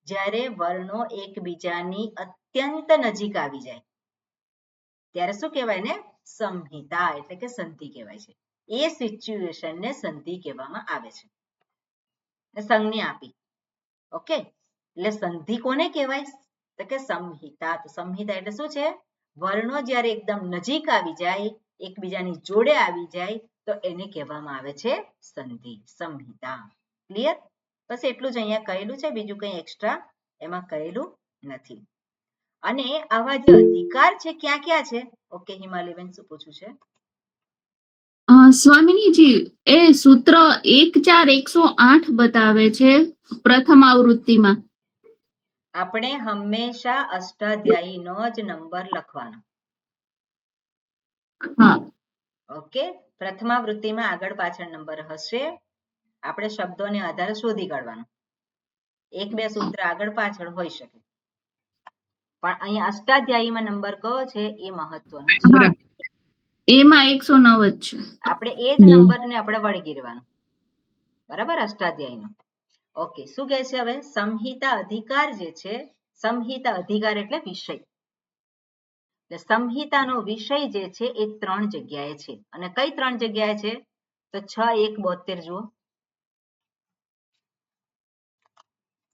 જ્યારે વર્ણો એકબીજાની અત્યંત નજીક આવી જાય. ત્યારે શું કહેવાય ને? સંહિતા એટલે કે સંધિ કહેવાય છે. એ સિચ્યુએશન ને સંધિ કહેવામાં આવે છે. સંજ્ઞા આપી. ઓકે, એટલે સંધિ કોને કહેવાય? તો કે સંહિતા. તો સંહિતા એટલે શું છે? વર્ણો જ્યારે એકદમ નજીક આવી જાય, એકબીજાની જોડે આવી જાય, તો એને કહેવામાં આવે છે સંધિ, સંહિતા. ક્લિયર? બસ એટલું જ અહીંયા કહેલું છે, બીજું કંઈ એક્સ્ટ્રા એમાં કહેલું નથી. અને આવા જે અધિકાર છે ક્યાં ક્યાં છે? ઓકે, હિમાલયબેન શું પૂછ્યું છે? સ્વામિનીજી, એ સૂત્ર 14108 બતાવે છે પ્રથમ આવૃત્તિમાં. આપણે હંમેશા અષ્ટાધ્યાયીનો જ નંબર લખવાનો. હા, ઓકે, પ્રથમાવૃત્તિમાં આગળ પાછળ નંબર હશે, આપણે શબ્દોને આધારે શોધી કાઢવાનું. એક બે સૂત્ર આગળ પાછળ હોઈ શકે, પણ અહીંયા અષ્ટાધ્યાયીમાં નંબર કયો છે એ મહત્વનું છે. હા, એમાં 109 જ છે. આપણે એ જ નંબરને આપણે વળગી રહેવાનું. બરાબર, અષ્ટાધ્યાયીનો. ઓકે, શું કહે છે હવે? સંહિતા અધિકાર જે છે, સંહિતા અધિકાર એટલે વિષય. એટલે સંહિતાનો વિષય જે છે એ 3 જગ્યાએ છે. અને કઈ 3 જગ્યાએ છે? તો 6:1:72 જુઓ.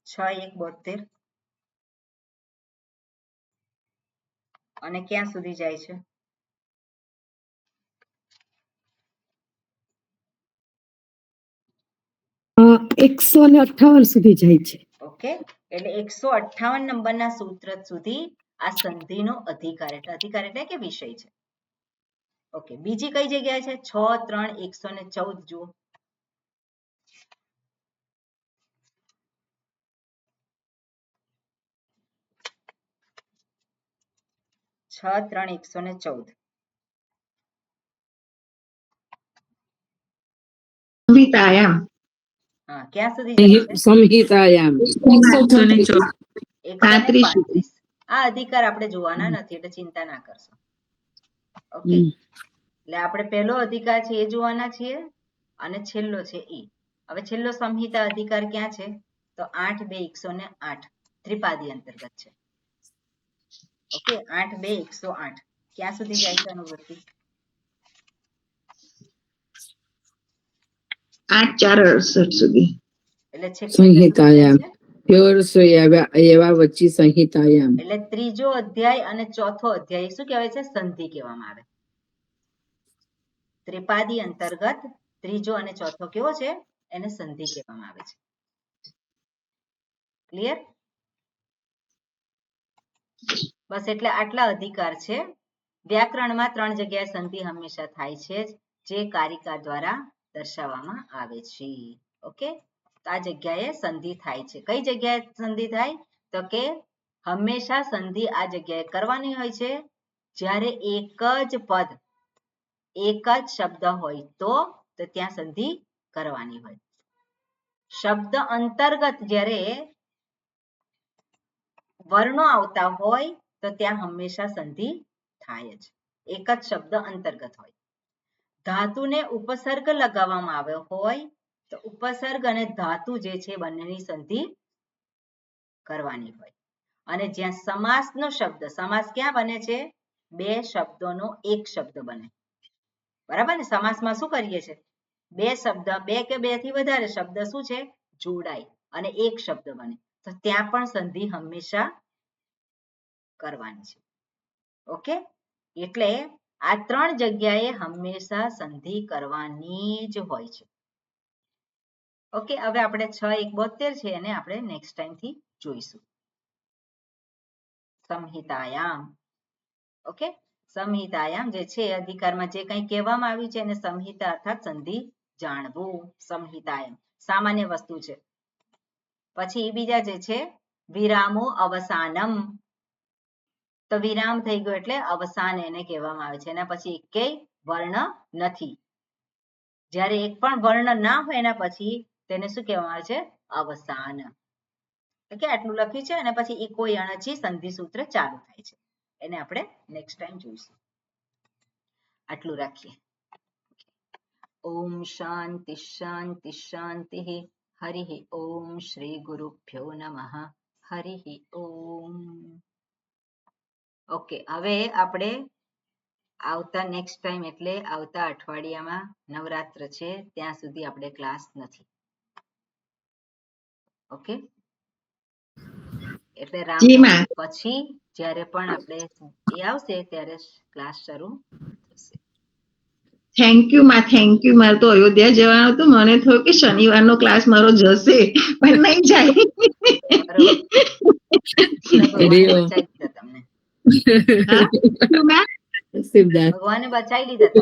6:1:72 અને ક્યાં સુધી જાય છે? અ, 158 સુધી જાય છે. ઓકે, એટલે 158 નંબરના સૂત્ર સુધી આ સંધિનો અધિકાર, એટલે અધિકાર એટલે કે વિષય છે. ઓકે, બીજી કઈ જગ્યાએ છે? 6:3:114 જુઓ. 6:3:114 સંહિતાયામ. હા, ક્યાં સુધી જાય છે? સંહિતાયામ 135. આ અધિકાર આપણે જોવાના નથી, એટલે ચિંતા ના કરશો. ઓકે, એટલે આપણે પહેલો અધિકાર છે એ જોવાના છીએ, અને છેલ્લો છે એ. હવે છેલ્લો સંહિતા અધિકાર ક્યાં છે? તો 8:2:108 ત્રિપાદી અંતર્ગત છે. ઓકે, 8:2:108 ક્યાં સુધી જાય છે અનુવૃત્તિ? 8:4:68 સુધી. એટલે છેક સંહિતાયામ એવા વચ્ચે સંહિતાયામ. એટલે ત્રીજો અધ્યાય અને ચોથો અધ્યાય શું કહેવાય છે? સંધિ કહેવામાં આવે. ત્રિપાદી અંતર્ગત ત્રીજો અને ચોથો કેવો છે? એને સંધિ કહેવામાં આવે છે. ક્લિયર? બસ, એટલે આટલા અધિકાર છે. વ્યાકરણમાં 3 જગ્યાએ સંધિ હંમેશા થાય છે, જે કારિકા દ્વારા દર્શાવવામાં આવે છે. ઓકે, તો આ જગ્યાએ સંધિ થાય છે. કઈ જગ્યાએ સંધિ થાય? તો કે હંમેશા સંધિ આ જગ્યાએ કરવાની હોય છે, જ્યારે એક જ પદ, એક જ શબ્દ હોય તો ત્યાં સંધિ કરવાની હોય. શબ્દ અંતર્ગત જ્યારે વર્ણો આવતા હોય તો ત્યાં હંમેશા સંધિ થાય જ. એક જ શબ્દ અંતર્ગત હોય. ધાતુને ઉપસર્ગ લગાવવામાં આવ્યો હોય તો ઉપસર્ગ અને ધાતુ જે છે બંનેની સંધિ કરવાની હોય. અને જ્યાં સમાસનો શબ્દ, સમાસ ક્યાં બને છે? બે શબ્દોનો એક શબ્દ બને. બરાબર ને? સમાસમાં શું કરીએ છીએ? બે શબ્દ, બે કે બે થી વધારે શબ્દ શું છે? જોડાય અને એક શબ્દ બને. તો ત્યાં પણ સંધિ હંમેશા કરવાની છે. ઓકે, એટલે આ 3 જગ્યાએ હંમેશા સંધિ કરવાની જ હોય છે. ઓકે, હવે આપણે 6:1:72 છે એને આપણે નેક્સ્ટ ટાઈમ થી જોઈશું. સંહિતાયામ. ઓકે, સંહિતાયામ જે છે અધિકારમાં જે કંઈ કહેવામાં આવ્યું છે એને સંહિતા અર્થાત સંધિ જાણવું. સંહિતાયામ સામાન્ય વસ્તુ છે. પછી બીજા જે છે વિરામો અવસાનમ. તો વિરામ થઈ ગયો એટલે અવસાન એને કહેવામાં આવે છે. એના પછી એકેય વર્ણ નથી. જ્યારે એક પણ વર્ણ ના હોય એના પછી તેને શું કહેવામાં આવે છે? અવસાન. ઓકે, આટલું લખ્યું છે અને પછી ઇકો યણચી સંધિ સૂત્ર ચાલુ થાય છે. એને આપણે નેક્સ્ટ ટાઈમ જોઈશું. આટલું રાખીએ. ઓમ શાંતિ શાંતિ શાંતિ. હરિ ઓમ શ્રી ગુરુભ્યો નમઃ. હરિ ઓમ. ઓકે, હવે આપણે આવતા નેક્સ્ટ ટાઈમ એટલે આવતા અઠવાડિયામાં નવરાત્ર છે ત્યાં સુધી આપણે ક્લાસ નથી. ઓકે, એટલે જી રામનવમી માં. પછી જ્યારે પણ આપણે એ આવશે ત્યારે ક્લાસ શરૂ થશે. થેન્ક યુ માં, થેન્ક યુ. મારે તો અયોધ્યા જવાનું હતું, મને થયું કે શનિવારનો ક્લાસ મારો જશે પણ નહીં જાય. બરોબર, ભગવાને બચાવી દીધા તમને. હા, શું માં? સિદ્ધાર્થ ભગવાને બચાવી લીધા તમને.